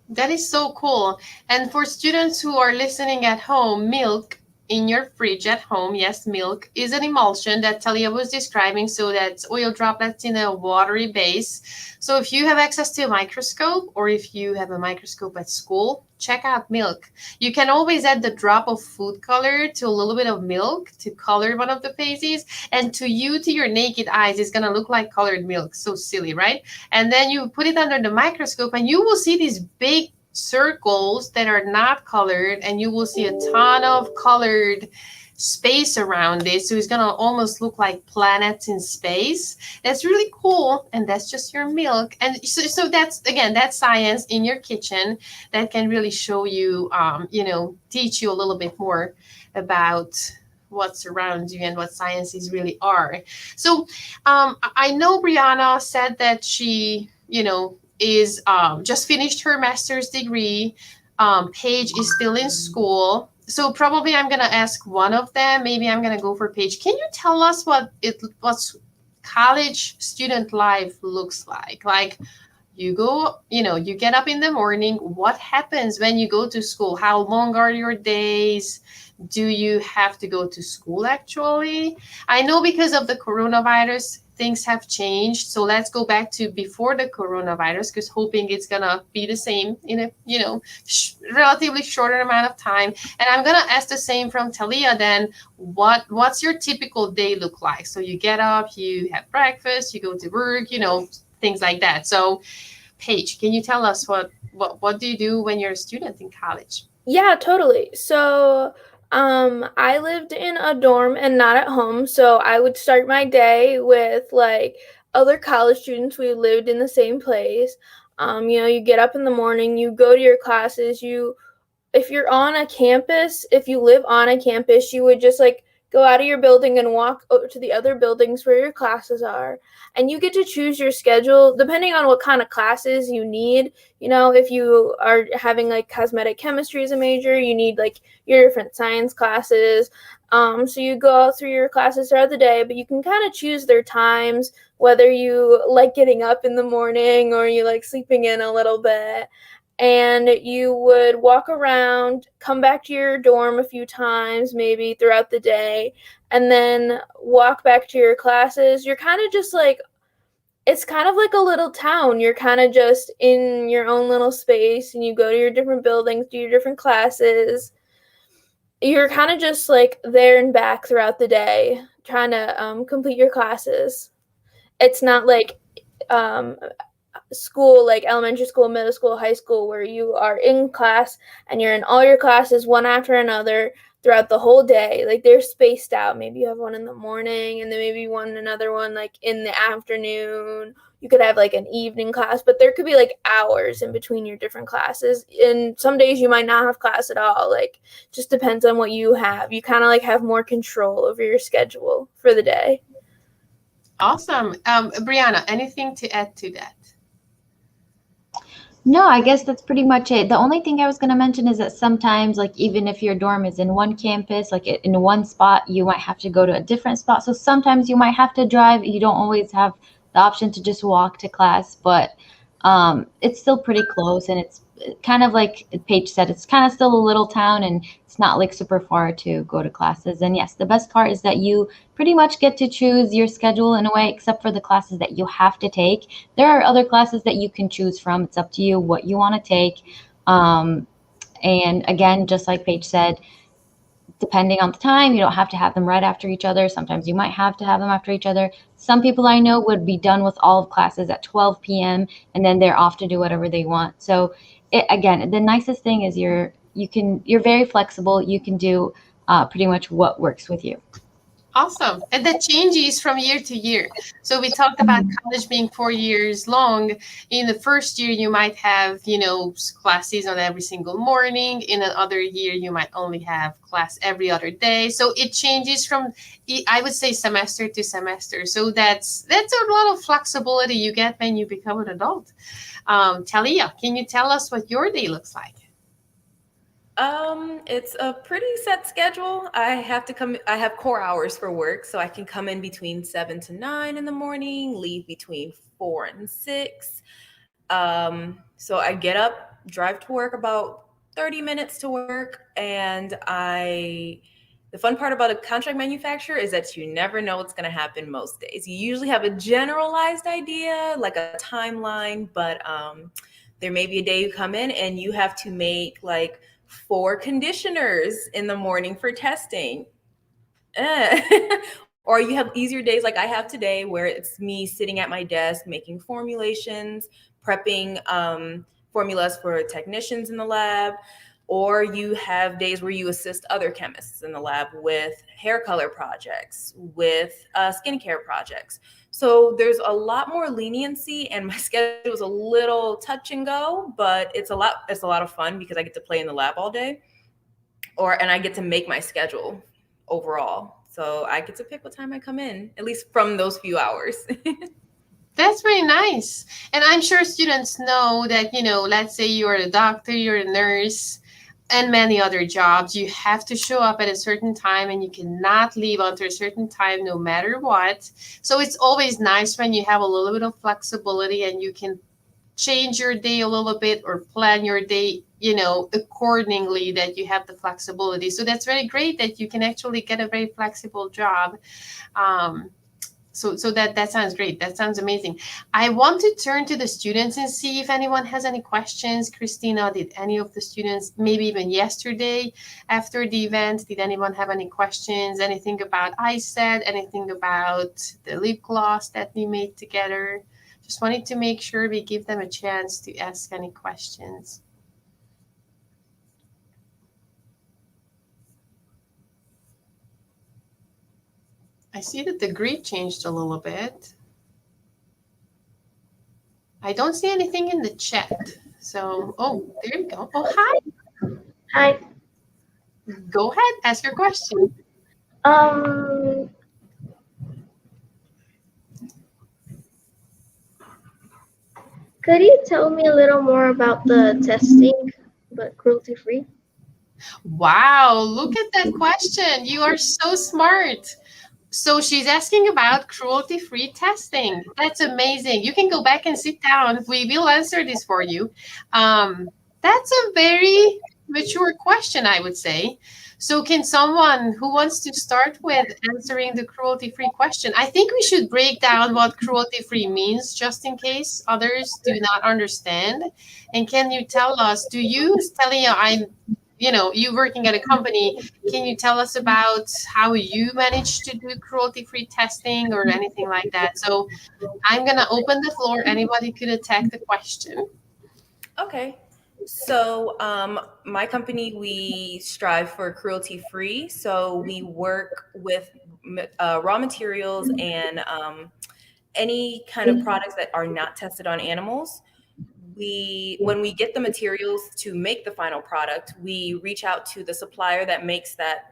That is so cool. And for students who are listening at home, milk in your fridge at home, yes, milk is an emulsion that Talia was describing. So that's oil droplets in a watery base. So if you have access to a microscope, or if you have a microscope at school, check out milk. You can always add the drop of food color to a little bit of milk to color one of the phases. And to you, to your naked eyes, it's going to look like colored milk. So silly, right? And then you put it under the microscope and you will see these big circles that are not colored, and you will see a ton of colored space around it. So it's going to almost look like planets in space. That's really cool. And that's just your milk. And so that's, again, that's science in your kitchen that can really show you, teach you a little bit more about what's around you and what sciences really are. So I know Brianna said that she, is just finished her master's degree. Paige is still in school. So probably I'm going to ask one of them. Maybe I'm going to go for Paige. Can you tell us what college student life looks like? Like, you go, you get up in the morning. What happens when you go to school? How long are your days? Do you have to go to school actually? I know because of the coronavirus, things have changed. So let's go back to before the coronavirus, because hoping it's going to be the same in a, relatively shorter amount of time. And I'm going to ask the same from Talia then. What's your typical day look like? So you get up, you have breakfast, you go to work, things like that. So Paige, can you tell us what do you do when you're a student in college? Yeah, totally. So I lived in a dorm and not at home, so I would start my day with like other college students. We lived in the same place. You get up in the morning, you go to your classes, if you're on a campus, if you live on a campus, you would just like go out of your building and walk over to the other buildings where your classes are. And you get to choose your schedule depending on what kind of classes you need. You know, if you are having like cosmetic chemistry as a major, you need like your different science classes. So you go out through your classes throughout the day, but you can kind of choose their times, whether you like getting up in the morning or you like sleeping in a little bit. And you would walk around, come back to your dorm a few times, maybe throughout the day, and then walk back to your classes. You're kind of just like, it's kind of like a little town. You're kind of just in your own little space, and you go to your different buildings, do your different classes. You're kind of just like there and back throughout the day, trying to complete your classes. It's not like school, like elementary school, middle school, high school, where you are in class and you're in all your classes one after another throughout the whole day. Like they're spaced out. Maybe you have one in the morning and then maybe another one like in the afternoon. You could have like an evening class, but there could be like hours in between your different classes. And some days you might not have class at all. Like just depends on what you have. You kind of like have more control over your schedule for the day. Awesome. Brianna, anything to add to that? No, I guess that's pretty much it. The only thing I was going to mention is that sometimes, like, even if your dorm is in one campus, like in one spot, you might have to go to a different spot. So sometimes you might have to drive. You don't always have the option to just walk to class, but it's still pretty close. And it's kind of like Paige said, it's kind of still a little town and it's not like super far to go to classes. And yes, the best part is that you pretty much get to choose your schedule in a way, except for the classes that you have to take. There are other classes that you can choose from. It's up to you what you want to take. And again, just like Paige said, depending on the time, you don't have to have them right after each other. Sometimes you might have to have them after each other. Some people I know would be done with all of classes at 12 p.m. and then they're off to do whatever they want. So again, the nicest thing is you're very flexible. You can do pretty much what works with you. Awesome. And that changes from year to year. So we talked about college being 4 years long. In the first year, you might have, classes on every single morning. In another year, you might only have class every other day. So it changes from, I would say, semester to semester. So that's a lot of flexibility you get when you become an adult. Talia, can you tell us what your day looks like? It's a pretty set schedule. I have core hours for work, so I can come in between 7 to 9 in the morning, leave between 4 and 6. So I get up, drive to work about 30 minutes to work, and the fun part about a contract manufacturer is that you never know what's going to happen most days. You usually have a generalized idea, like a timeline, but there may be a day you come in and you have to make like 4 conditioners in the morning for testing. Or you have easier days like I have today where it's me sitting at my desk making formulations, prepping formulas for technicians in the lab. Or you have days where you assist other chemists in the lab with hair color projects, with skincare projects. So there's a lot more leniency, and my schedule is a little touch and go, but it's a lot of fun because I get to play in the lab all day, and I get to make my schedule overall. So I get to pick what time I come in, at least from those few hours. That's very nice. And I'm sure students know that, let's say you're a doctor, you're a nurse, and many other jobs, you have to show up at a certain time and you cannot leave until a certain time no matter what. So it's always nice when you have a little bit of flexibility and you can change your day a little bit or plan your day, accordingly, that you have the flexibility. So that's very great that you can actually get a very flexible job. So that sounds great. That sounds amazing. I want to turn to the students and see if anyone has any questions. Christina, did any of the students, maybe even yesterday after the event, did anyone have any questions? Anything about ISET? Anything about the lip gloss that we made together? Just wanted to make sure we give them a chance to ask any questions. I see that the grid changed a little bit. I don't see anything in the chat. So, there you go. Oh, hi. Hi. Go ahead, ask your question. Um, could you tell me a little more about the testing, but cruelty-free? Wow, look at that question. You are so smart. So she's asking about cruelty-free testing. That's amazing. You can go back and sit down. We will answer this for you. That's a very mature question, I would say. So can someone who wants to start with answering the cruelty-free question? I think we should break down what cruelty-free means just in case others do not understand. And can you tell us, do you, Talia, you working at a company, can you tell us about how you managed to do cruelty-free testing or anything like that? So I'm going to open the floor. Anybody could attack the question. Okay. So, my company, we strive for cruelty-free. So we work with raw materials and any kind of products that are not tested on animals. When we get the materials to make the final product, we reach out to the supplier that makes that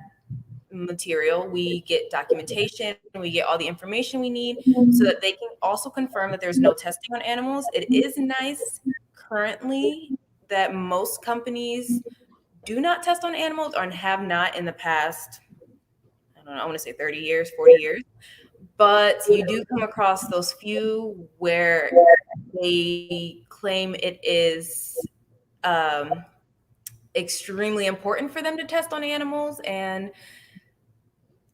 material. We get documentation, we get all the information we need so that they can also confirm that there's no testing on animals. It is nice currently that most companies do not test on animals or have not in the past, I don't know, I want to say 30 years, 40 years. But you do come across those few where they claim it is extremely important for them to test on animals, and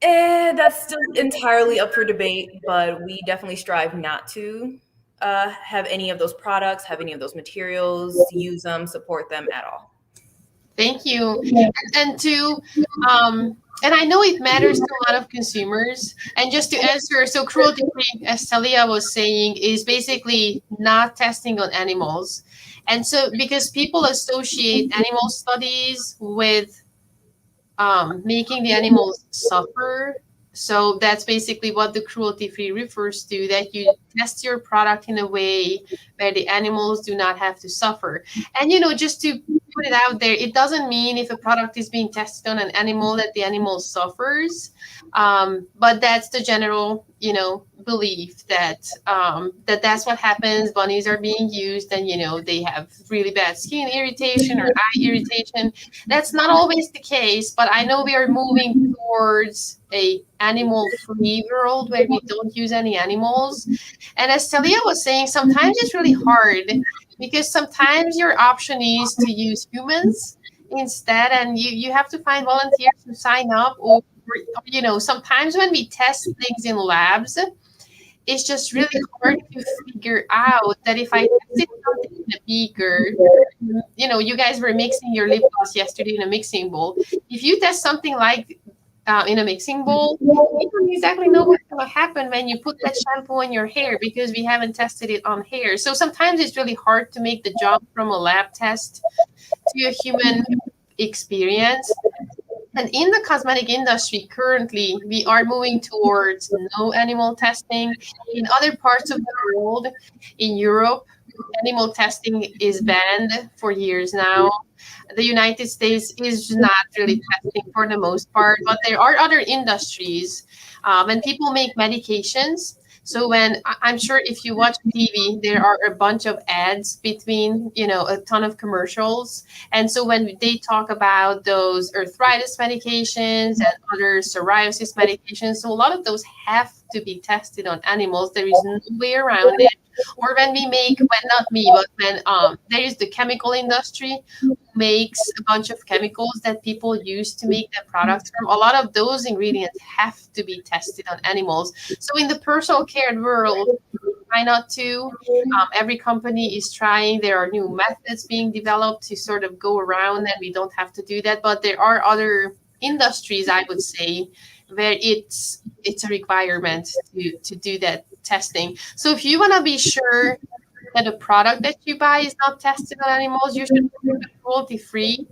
that's still entirely up for debate, but we definitely strive not to have any of those products, have any of those materials, use them, support them at all. Thank you. And I know it matters to a lot of consumers. And just to answer, so cruelty-free, as Talia was saying, is basically not testing on animals. And so because people associate animal studies with making the animals suffer. So that's basically what the cruelty-free refers to, that you test your product in a way where the animals do not have to suffer. And, just to put it out there, it doesn't mean if a product is being tested on an animal that the animal suffers. But that's the general, belief that that's what happens. Bunnies are being used and, they have really bad skin irritation or eye irritation. That's not always the case, but I know we are moving towards a animal-free world where we don't use any animals. And as Talia was saying, sometimes it's really hard because sometimes your option is to use humans instead, and you have to find volunteers to sign up, or sometimes when we test things in labs, it's just really hard to figure out that if I tested something in a beaker, you guys were mixing your lip gloss yesterday in a mixing bowl. If you test something like in a mixing bowl, you don't exactly know what's going to happen when you put that shampoo in your hair because we haven't tested it on hair. So sometimes it's really hard to make the jump from a lab test to a human experience. And in the cosmetic industry, currently, we are moving towards no animal testing. In other parts of the world, in Europe, animal testing is banned for years now. The United States is not really testing for the most part, but there are other industries. When people make medications, so I'm sure if you watch TV, there are a bunch of ads between, a ton of commercials. And so when they talk about those arthritis medications and other psoriasis medications, so a lot of those have to be tested on animals. There is no way around it. Or when there is the chemical industry who makes a bunch of chemicals that people use to make their products from, a lot of those ingredients have to be tested on animals. So in the personal care world, try not to. Every company is trying. There are new methods being developed to sort of go around, and we don't have to do that. But there are other industries, I would say, where it's a requirement to do that testing. So if you want to be sure that a product that you buy is not tested on animals, you should put the cruelty-free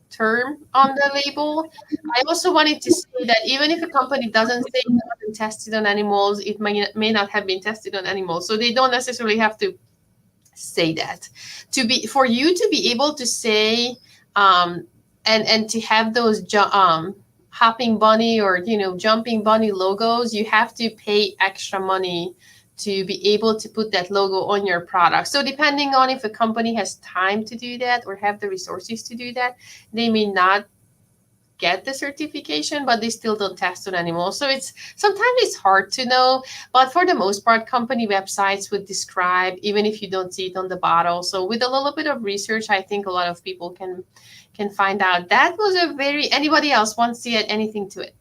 term on the label. I also wanted to say that even if a company doesn't say it has been tested on animals, it may not have been tested on animals. So they don't necessarily have to say that. For you to be able to say and to have those hopping bunny or, jumping bunny logos, you have to pay extra money to be able to put that logo on your product. So depending on if a company has time to do that or have the resources to do that, they may not get the certification, but they still don't test on animals. So sometimes it's hard to know, but for the most part, company websites would describe, even if you don't see it on the bottle. So with a little bit of research, I think a lot of people can find out. That was anybody else wants to add anything to it?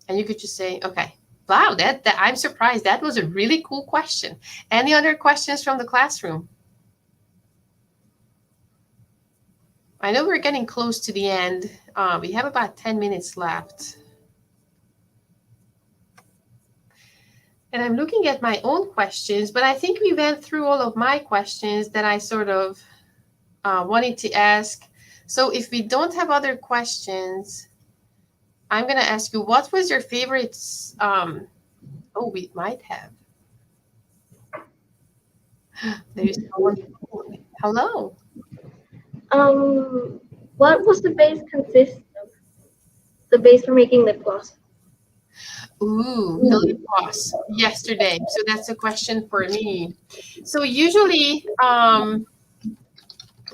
And you could just say, okay, wow, that I'm surprised. That was a really cool question. Any other questions from the classroom? I know we're getting close to the end. We have about 10 minutes left. And I'm looking at my own questions, but I think we went through all of my questions that I sort of wanted to ask. So if we don't have other questions, I'm going to ask you, what was your favorite? We might have. There's someone. Hello. What was the base consist of? The base for making lip gloss. Ooh, the lip gloss yesterday. So that's a question for me. So usually, the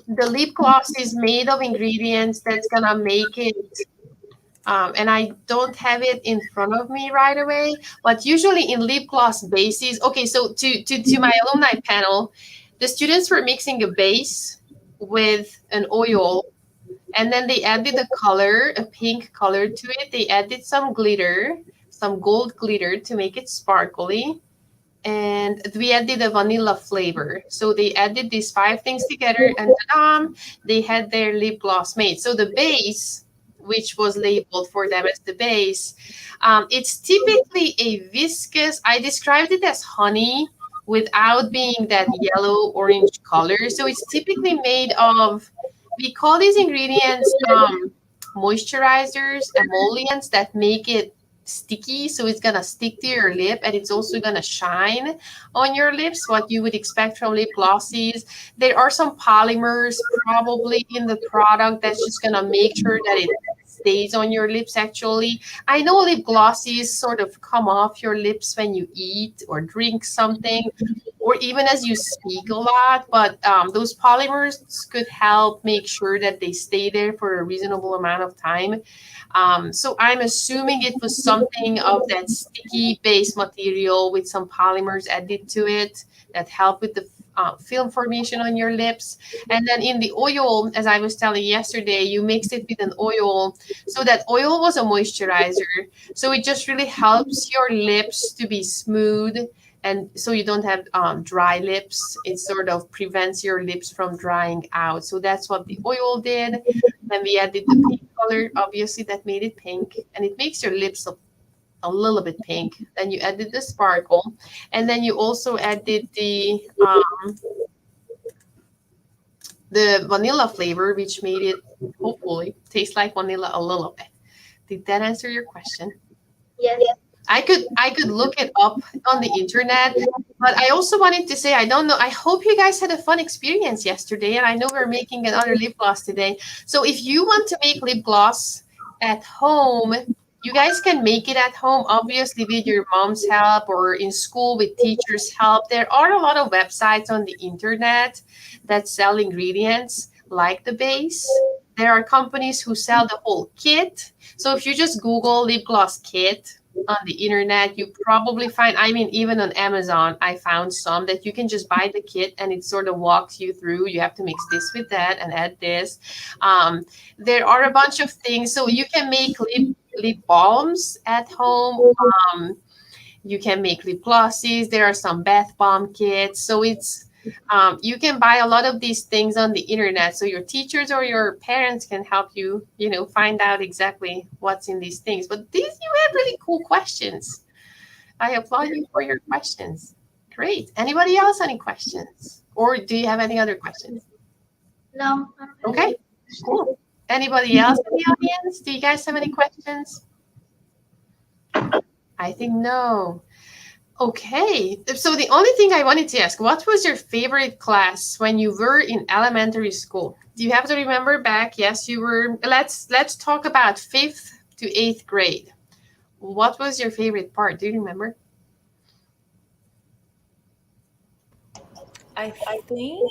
lip gloss is made of ingredients that's gonna make it. And I don't have it in front of me right away, but usually in lip gloss bases. Okay, so to my alumni panel, the students were mixing a base with an oil, and then they added a pink color to it. They added some glitter, some gold glitter to make it sparkly. And we added a vanilla flavor. So they added these 5 things together, and they had their lip gloss made. So the base, which was labeled for them as the base, it's typically a viscous, I described it as honey without being that yellow orange color. So it's typically made of, we call these ingredients moisturizers, emollients that make it sticky, so it's gonna stick to your lip, and it's also gonna shine on your lips, what you would expect from lip glosses. There are some polymers probably in the product that's just gonna make sure that it stays on your lips. Actually, I know lip glosses sort of come off your lips when you eat or drink something, or even as you speak a lot, but those polymers could help make sure that they stay there for a reasonable amount of time. So I'm assuming it was something of that sticky base material with some polymers added to it that help with the film formation on your lips. And then in the oil, as I was telling yesterday, you mix it with an oil. So that oil was a moisturizer. So it just really helps your lips to be smooth. And so you don't have dry lips. It sort of prevents your lips from drying out. So that's what the oil did. Then we added the pink color, obviously that made it pink. And it makes your lips a little bit pink. Then you added the sparkle. And then you also added the vanilla flavor, which made it hopefully taste like vanilla a little bit. Did that answer your question? Yes. I could look it up on the internet, but I also wanted to say, I don't know, I hope you guys had a fun experience yesterday, and I know we're making another lip gloss today. So if you want to make lip gloss at home, you guys can make it at home, obviously with your mom's help or in school with teachers' help. There are a lot of websites on the internet that sell ingredients like the base. There are companies who sell the whole kit. So if you just Google lip gloss kit on the internet, you probably find, I mean, even on Amazon, I found some that you can just buy the kit and it sort of walks you through. You have to mix this with that and add this. There are a bunch of things. So you can make lip balms at home. You can make lip glosses. There are some bath bomb kits. So it's, you can buy a lot of these things on the internet, so your teachers or your parents can help you, find out exactly what's in these things. But you have really cool questions. I applaud you for your questions. Great. Anybody else any questions? Or do you have any other questions? No. Okay, cool. Anybody else in the audience? Do you guys have any questions? I think no. Okay, so the only thing I wanted to ask, what was your favorite class when you were in elementary school? you have to remember back, yes, you were, let's talk about 5th to 8th grade. What was your favorite part? Do you remember? I think,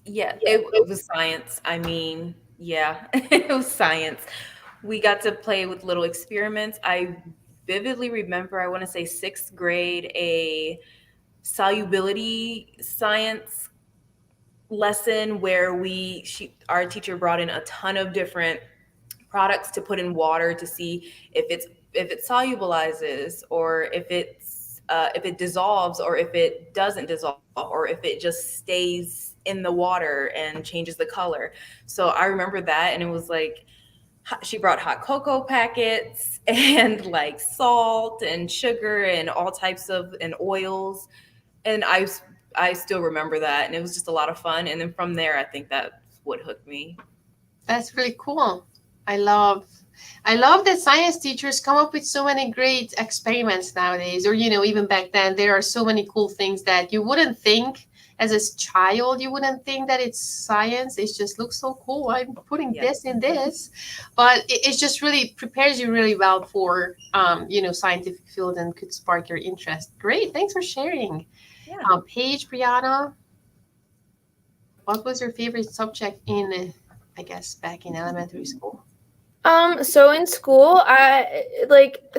yeah, it was science. I mean, yeah, it was science. We got to play with little experiments. I vividly remember, I want to say 6th grade, a solubility science lesson where our teacher brought in a ton of different products to put in water to see if it solubilizes, or if it dissolves, or if it doesn't dissolve, or if it just stays in the water and changes the color. So I remember that, and it was like she brought hot cocoa packets and like salt and sugar and all types of and oils, and I still remember that, and it was just a lot of fun. And then from there, I think that's what hooked me. That's really cool. I love that science teachers come up with so many great experiments nowadays, or even back then. There are so many cool things that you wouldn't think as a child. You wouldn't think that it's science. It just looks so cool. I'm putting this in this, but it just really prepares you really well for scientific field, and could spark your interest. Great, thanks for sharing. Yeah. Paige, Brianna, what was your favorite subject in, I guess, back in elementary school? So in school, I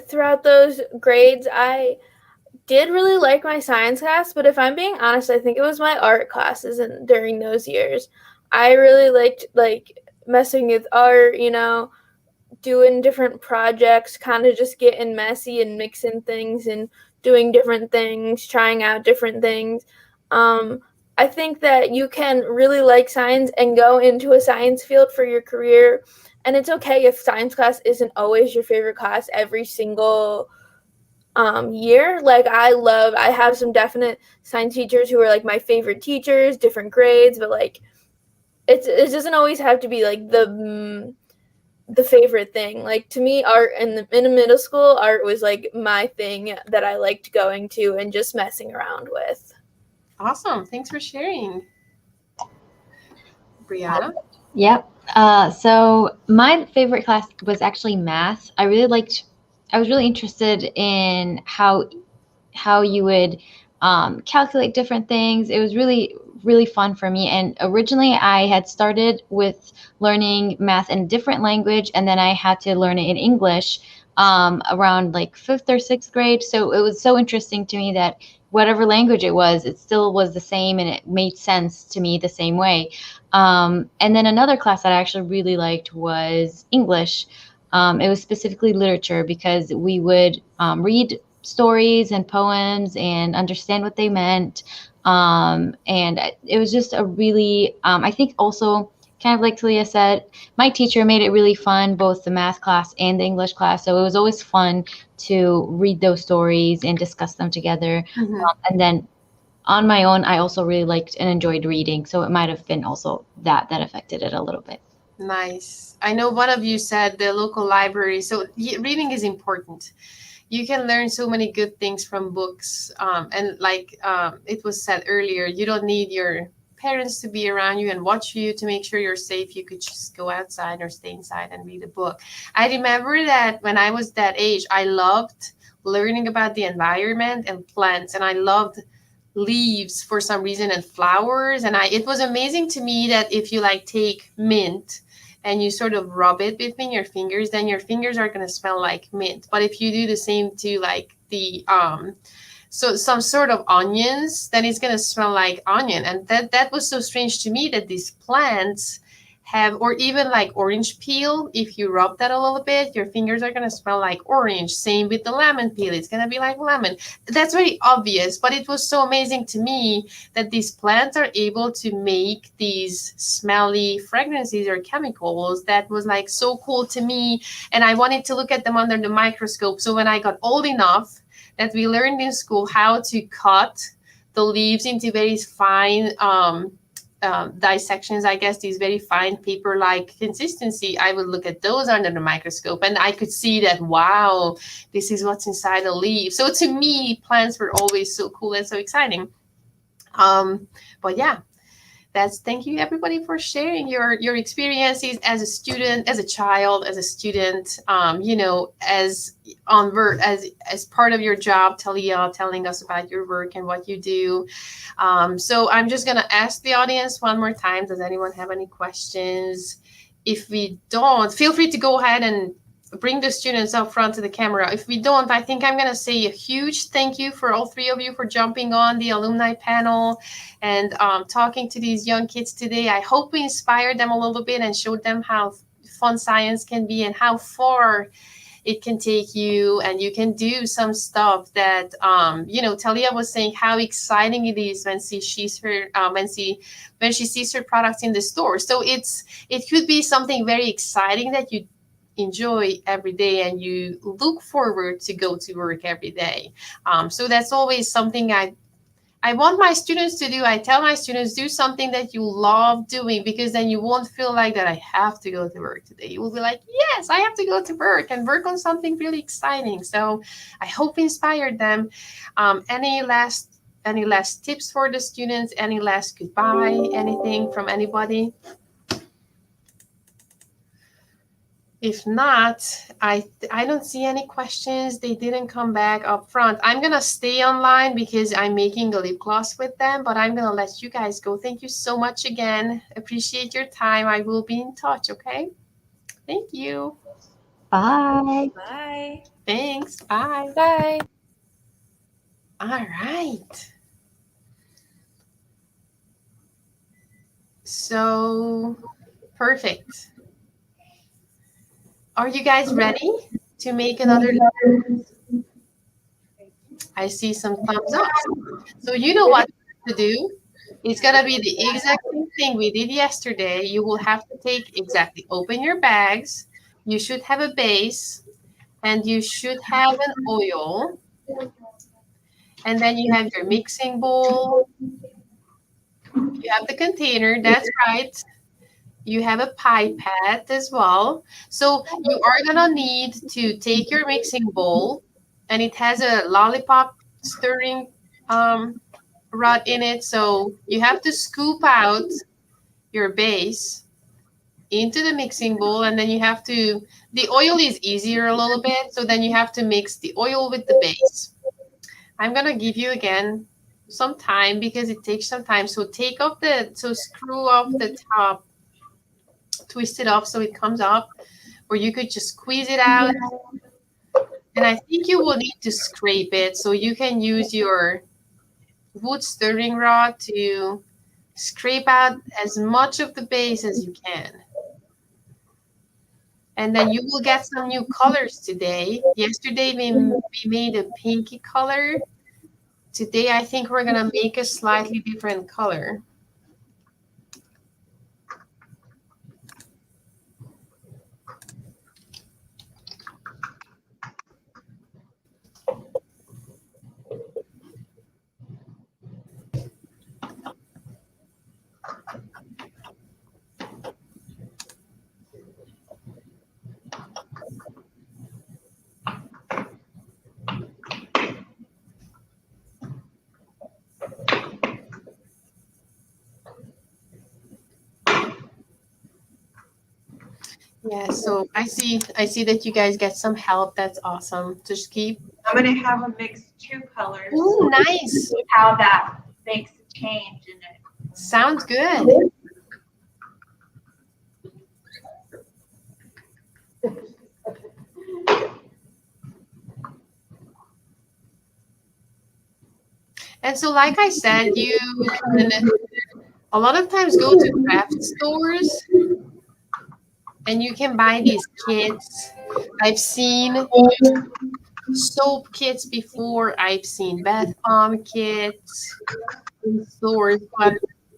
throughout those grades, I did really like my science class, but if I'm being honest, I think it was my art classes and during those years. I really liked messing with art, doing different projects, kind of just getting messy and mixing things and doing different things, trying out different things. I think that you can really like science and go into a science field for your career. And it's okay if science class isn't always your favorite class every single year. I have some definite science teachers who are like my favorite teachers, different grades, but it doesn't always have to be like the favorite thing. Like to me, art in middle school, art was like my thing that I liked going to and just messing around with. Awesome. Thanks for sharing. Brianna? Yep. So my favorite class was actually math. I was really interested in how you would calculate different things. It was really, really fun for me. And originally I had started with learning math in a different language, and then I had to learn it in English around like 5th or 6th grade. So it was so interesting to me that whatever language it was, it still was the same, and it made sense to me the same way. And then another class that I actually really liked was English. It was specifically literature, because we would read stories and poems and understand what they meant. And it was just a really, I think also, kind of like Talia said, my teacher made it really fun, both the math class and the English class. So it was always fun to read those stories and discuss them together. Mm-hmm. And then on my own, I also really liked and enjoyed reading. So it might have been also that affected it a little bit. Nice. I know one of you said the local library. So reading is important. You can learn so many good things from books. And it was said earlier, you don't need your parents to be around you and watch you to make sure you're safe. You could just go outside or stay inside and read a book. I remember that when I was that age, I loved learning about the environment and plants, and I loved leaves for some reason, and flowers. And it was amazing to me that if you take mint and you sort of rub it between your fingers, then your fingers are going to smell like mint. But if you do the same to so some sort of onions, then it's going to smell like onion. And that was so strange to me, that these plants have, or even like orange peel, if you rub that a little bit, your fingers are going to smell like orange. Same with the lemon peel, it's going to be like lemon. That's very obvious, but it was so amazing to me that these plants are able to make these smelly fragrances or chemicals. That was so cool to me, and I wanted to look at them under the microscope. So when I got old enough, that we learned in school how to cut the leaves into very fine dissections, I guess, these very fine paper-like consistency, I would look at those under the microscope, and I could see that, wow, this is what's inside a leaf. So to me, plants were always so cool and so exciting. But yeah, Thank you everybody for sharing your experiences as a student, as a child, as a student, as on work, as part of your job. Talia, telling us about your work and what you do. So I'm just gonna ask the audience one more time, does anyone have any questions? If we don't, feel free to go ahead and bring the students up front to the camera. If we don't, I think I'm going to say a huge thank you for all three of you for jumping on the alumni panel and talking to these young kids today. I hope we inspired them a little bit and showed them how fun science can be and how far it can take you, and you can do some stuff that Talia was saying how exciting it is when she sees her when she sees her products in the store. So it could be something very exciting that you enjoy every day and you look forward to go to work every day. So that's always something I want my students to do. I tell my students, do something that you love doing, because then you won't feel like that I have to go to work today. You will be like, yes, I have to go to work and work on something really exciting. So I hope we inspired them. Any last tips for the students? Any last goodbye? Anything from anybody? If not, I don't see any questions. They didn't come back up front. I'm going to stay online because I'm making a lip gloss with them, but I'm going to let you guys go. Thank you so much again. Appreciate your time. I will be in touch, okay? Thank you. Bye. Bye. Thanks. Bye. Bye. All right. So, perfect. Are you guys ready to make another? I see some thumbs up. So you know what to do. It's going to be the exact same thing we did yesterday. You will have to open your bags. You should have a base, and you should have an oil. And then you have your mixing bowl. You have the container. That's right. You have a pipette as well. So you are going to need to take your mixing bowl, and it has a lollipop stirring rod in it. So you have to scoop out your base into the mixing bowl, and then the oil is easier a little bit. So then you have to mix the oil with the base. I'm going to give you again some time because it takes some time. So screw off the top, twist it up so it comes up, or you could just squeeze it out. And I think you will need to scrape it, so you can use your wood stirring rod to scrape out as much of the base as you can. And then you will get some new colors today. Yesterday we made a pinky color. Today I think we're gonna make a slightly different color. Yeah, so I see that you guys get some help. That's awesome. Just keep. I'm going to have a mix two colors. Ooh, nice. See how that makes a change in it. Sounds good. And so, like I said, you can a lot of times go to craft stores and you can buy these kits. I've seen soap kits before. I've seen bath bomb kits in stores, but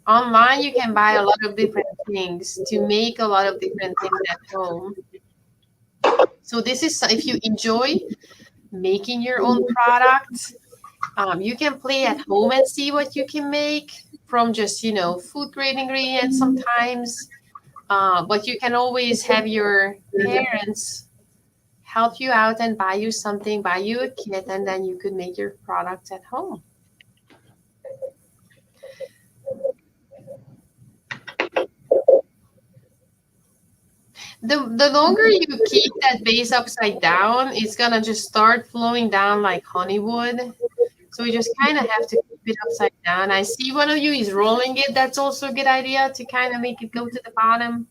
online you can buy a lot of different things to make a lot of different things at home. So this is, if you enjoy making your own product, you can play at home and see what you can make from just, food grade ingredients sometimes. But you can always have your parents help you out and buy you something, buy you a kit, and then you could make your product at home. The longer you keep that base upside down, it's gonna just start flowing down like honey would. So we just kind of have to keep it upside down. I see one of you is rolling it. That's also a good idea to kind of make it go to the bottom.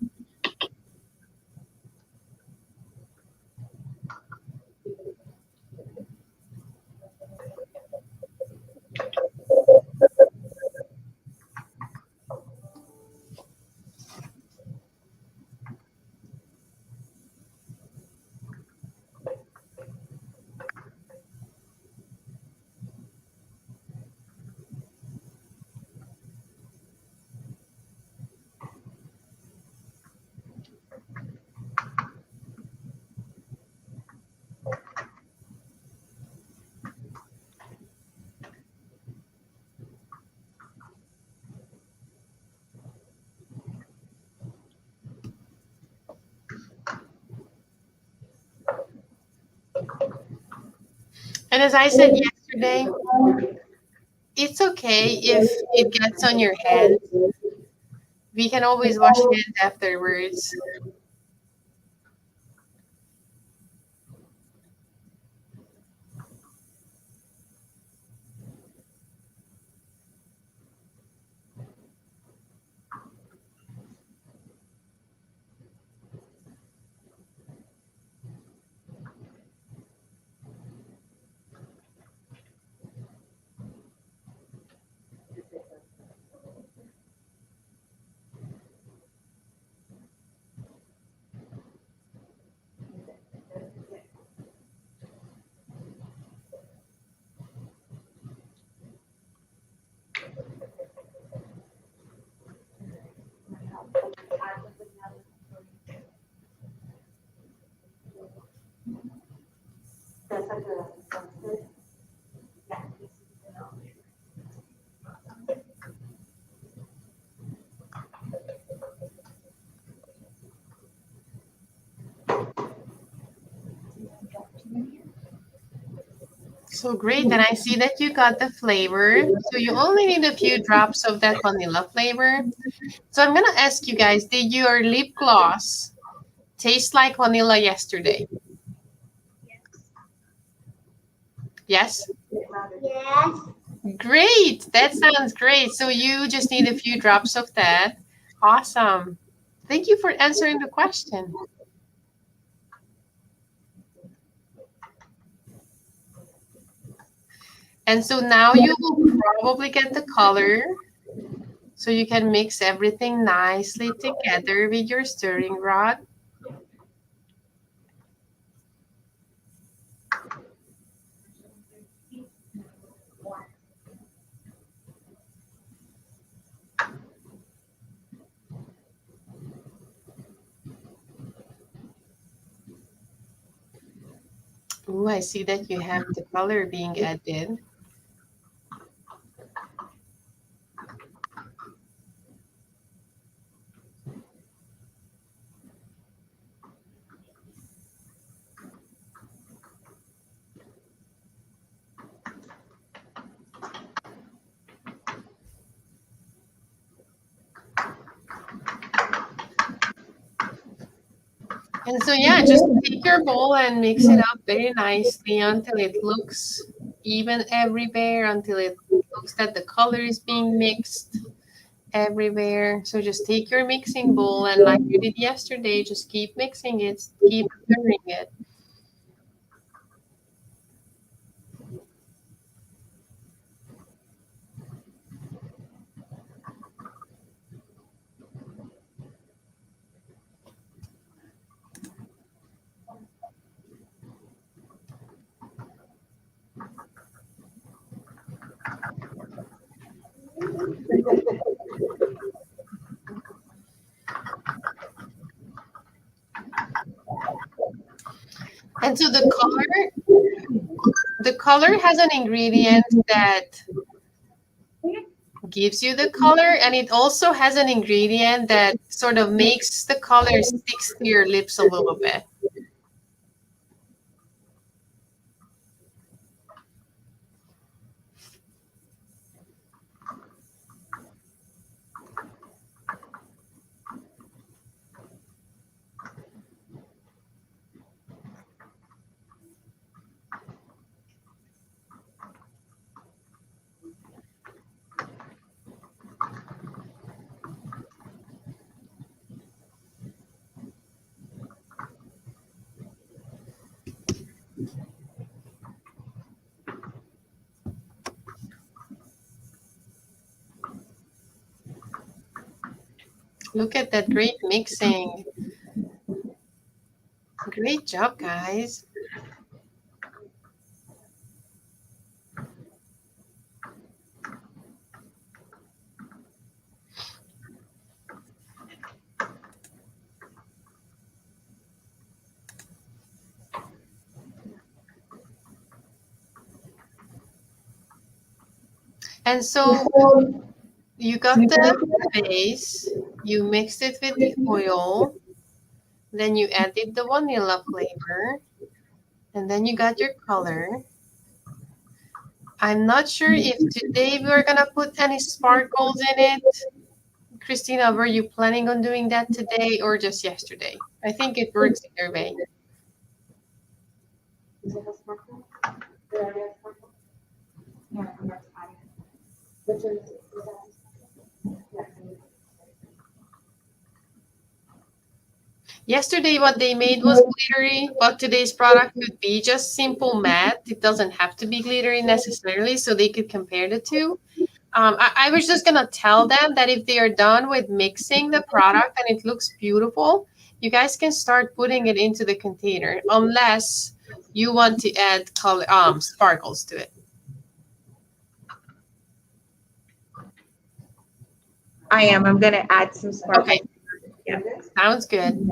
And as I said yesterday, it's okay if it gets on your hand. We can always wash hands afterwards. So great, and I see that you got the flavor. So you only need a few drops of that vanilla flavor. So I'm gonna ask you guys, did your lip gloss taste like vanilla yesterday? Yes? Yes. Great, that sounds great. So you just need a few drops of that. Awesome. Thank you for answering the question. And so now you will probably get the color. So you can mix everything nicely together with your stirring rod. Oh, I see that you have the color being added. And so, yeah, just take your bowl and mix it up very nicely until it looks even everywhere, until it looks that the color is being mixed everywhere. So just take your mixing bowl and like you did yesterday, just keep mixing it, keep stirring it. And so the color has an ingredient that gives you the color, and it also has an ingredient that sort of makes the color sticks to your lips a little bit. Look at that great mixing. Great job, guys. And so you got the base, you mixed it with the oil, then you added the vanilla flavor, and then you got your color. I'm not sure if today we're gonna put any sparkles in it. Christina, were you planning on doing that today or just yesterday? I think it works either way. Yesterday, what they made was glittery, but today's product could be just simple matte. It doesn't have to be glittery necessarily, so they could compare the two. I was just gonna tell them that if they are done with mixing the product and it looks beautiful, you guys can start putting it into the container, unless you want to add color, sparkles to it. I am. I'm going to add some sparkles. Okay, Yeah. sounds good.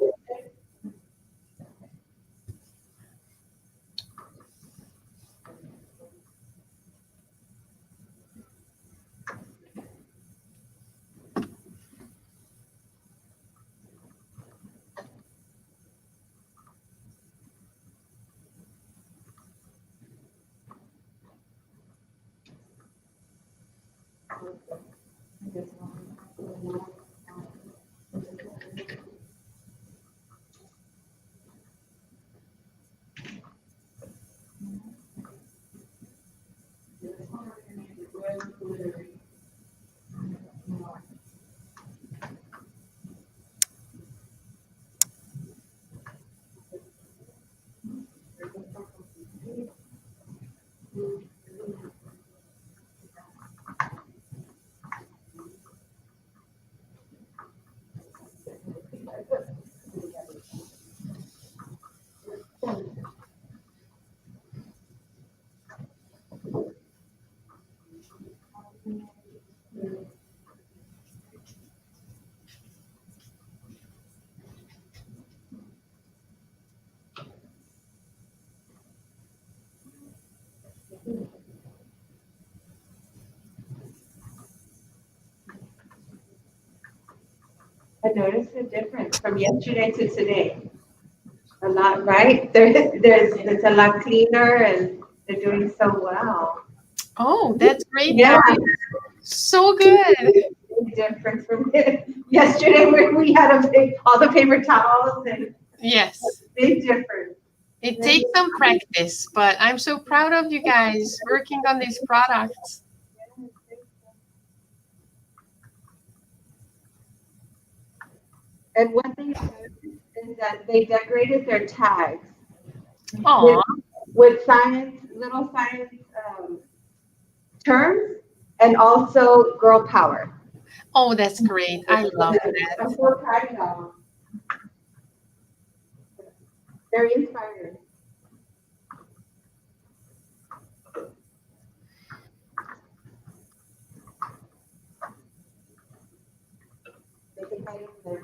I noticed a difference from yesterday to today. A lot, right? It's a lot cleaner and they're doing so well. Oh, that's great, Yeah. guys. So good. Big difference from yesterday where we had all the paper towels and Yes. big difference. It takes some practice, but I'm so proud of you guys working on these products. And one thing I noticed is that they decorated their tags Aw, with little science terms, and also girl power. oh, that's great. I love that. I'm so proud of them. Very inspiring. They can find it there.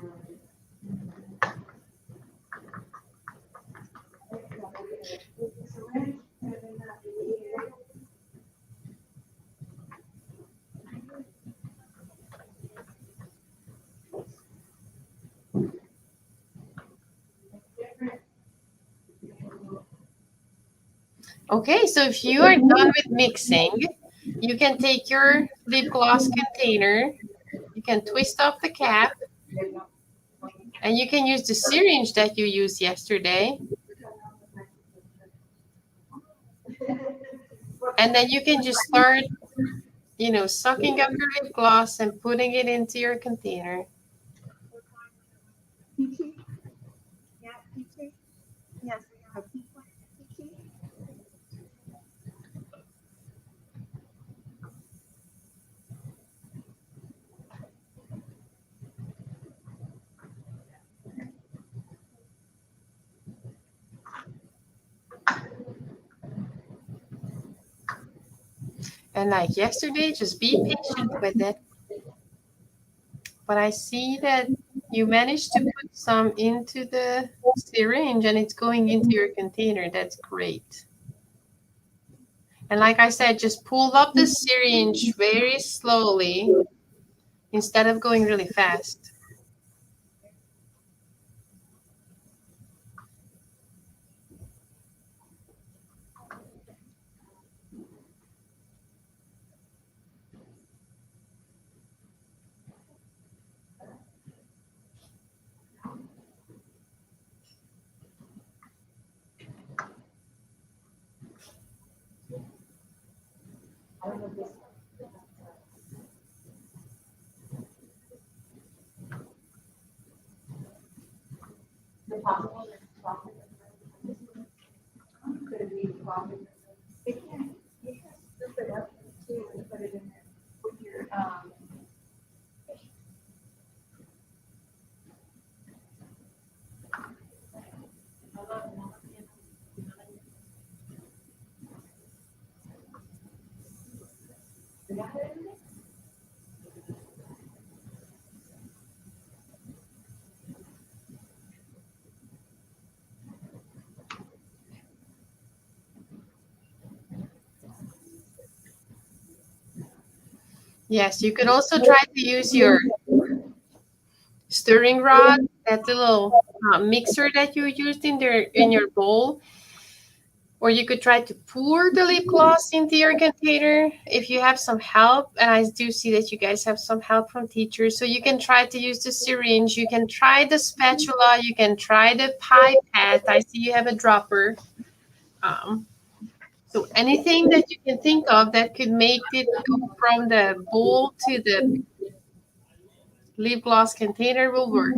Okay, so if you are done with mixing, you can take your lip gloss container, you can twist off the cap, and you can use the syringe that you used yesterday. And then you can just start, sucking up your lip gloss and putting it into your container. Peachy? Yeah, peachy? Yes, we have a peach one. Peachy? And like yesterday, just be patient with it. But I see that you managed to put some into the syringe and it's going into your container. That's great. And like I said, just pull up the syringe very slowly instead of going really fast. Yes, you could also try to use your stirring rod, that little mixer that you used in your bowl. Or you could try to pour the lip gloss into your container if you have some help. And I do see that you guys have some help from teachers. So you can try to use the syringe. You can try the spatula. You can try the pipette. I see you have a dropper. So anything that you can think of that could make it go from the bowl to the lip gloss container will work.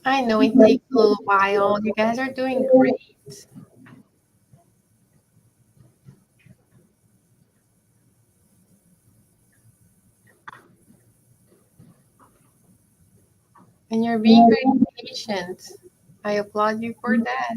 I know it takes a little while. You guys are doing great. And you're being very patient. I applaud you for that.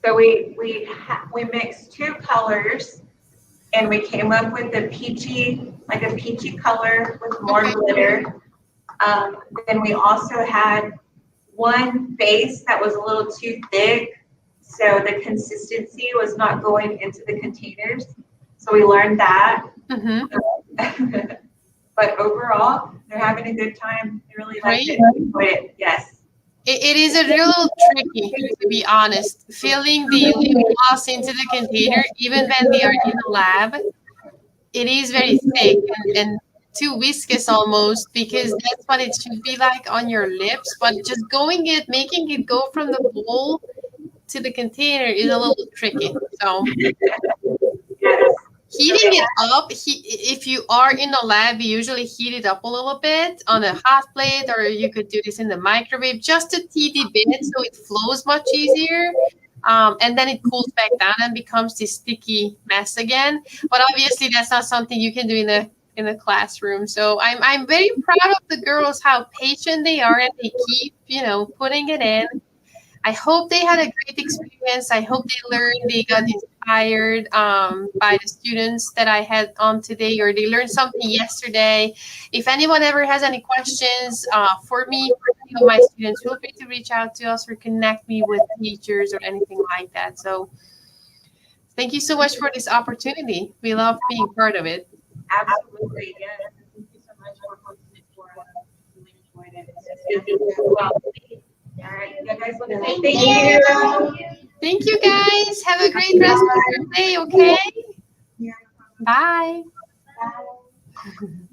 So we mixed two colors, and we came up with a peachy color with more glitter. Then we also had one base that was a little too thick, so the consistency was not going into the containers. So we learned that. Mm-hmm. But overall, they're having a good time. They really like it. Enjoy it. Yes. It is a little tricky, to be honest, filling the lip gloss into the container, even when they are in the lab. It is very thick and too viscous almost, because that's what it should be like on your lips. But just making it go from the bowl to the container is a little tricky. So Yes. Heating it up, if you are in a lab, you usually heat it up a little bit on a hot plate, or you could do this in the microwave, just a teeny bit so it flows much easier. And then it cools back down and becomes this sticky mess again. But obviously, that's not something you can do in a classroom. So I'm very proud of the girls, how patient they are, and they keep, putting it in. I hope they had a great experience. I hope they learned, they got inspired by the students that I had on today, or they learned something yesterday. If anyone ever has any questions for me, for any of my students, feel free to reach out to us or connect me with teachers or anything like that. So thank you so much for this opportunity. We love being part of it. Absolutely, yes. Thank you so much for hosting it for us. Really enjoyed it. All right, you guys want to say thank you. Thank you, guys. Have a great rest of your day, okay? Bye. Bye.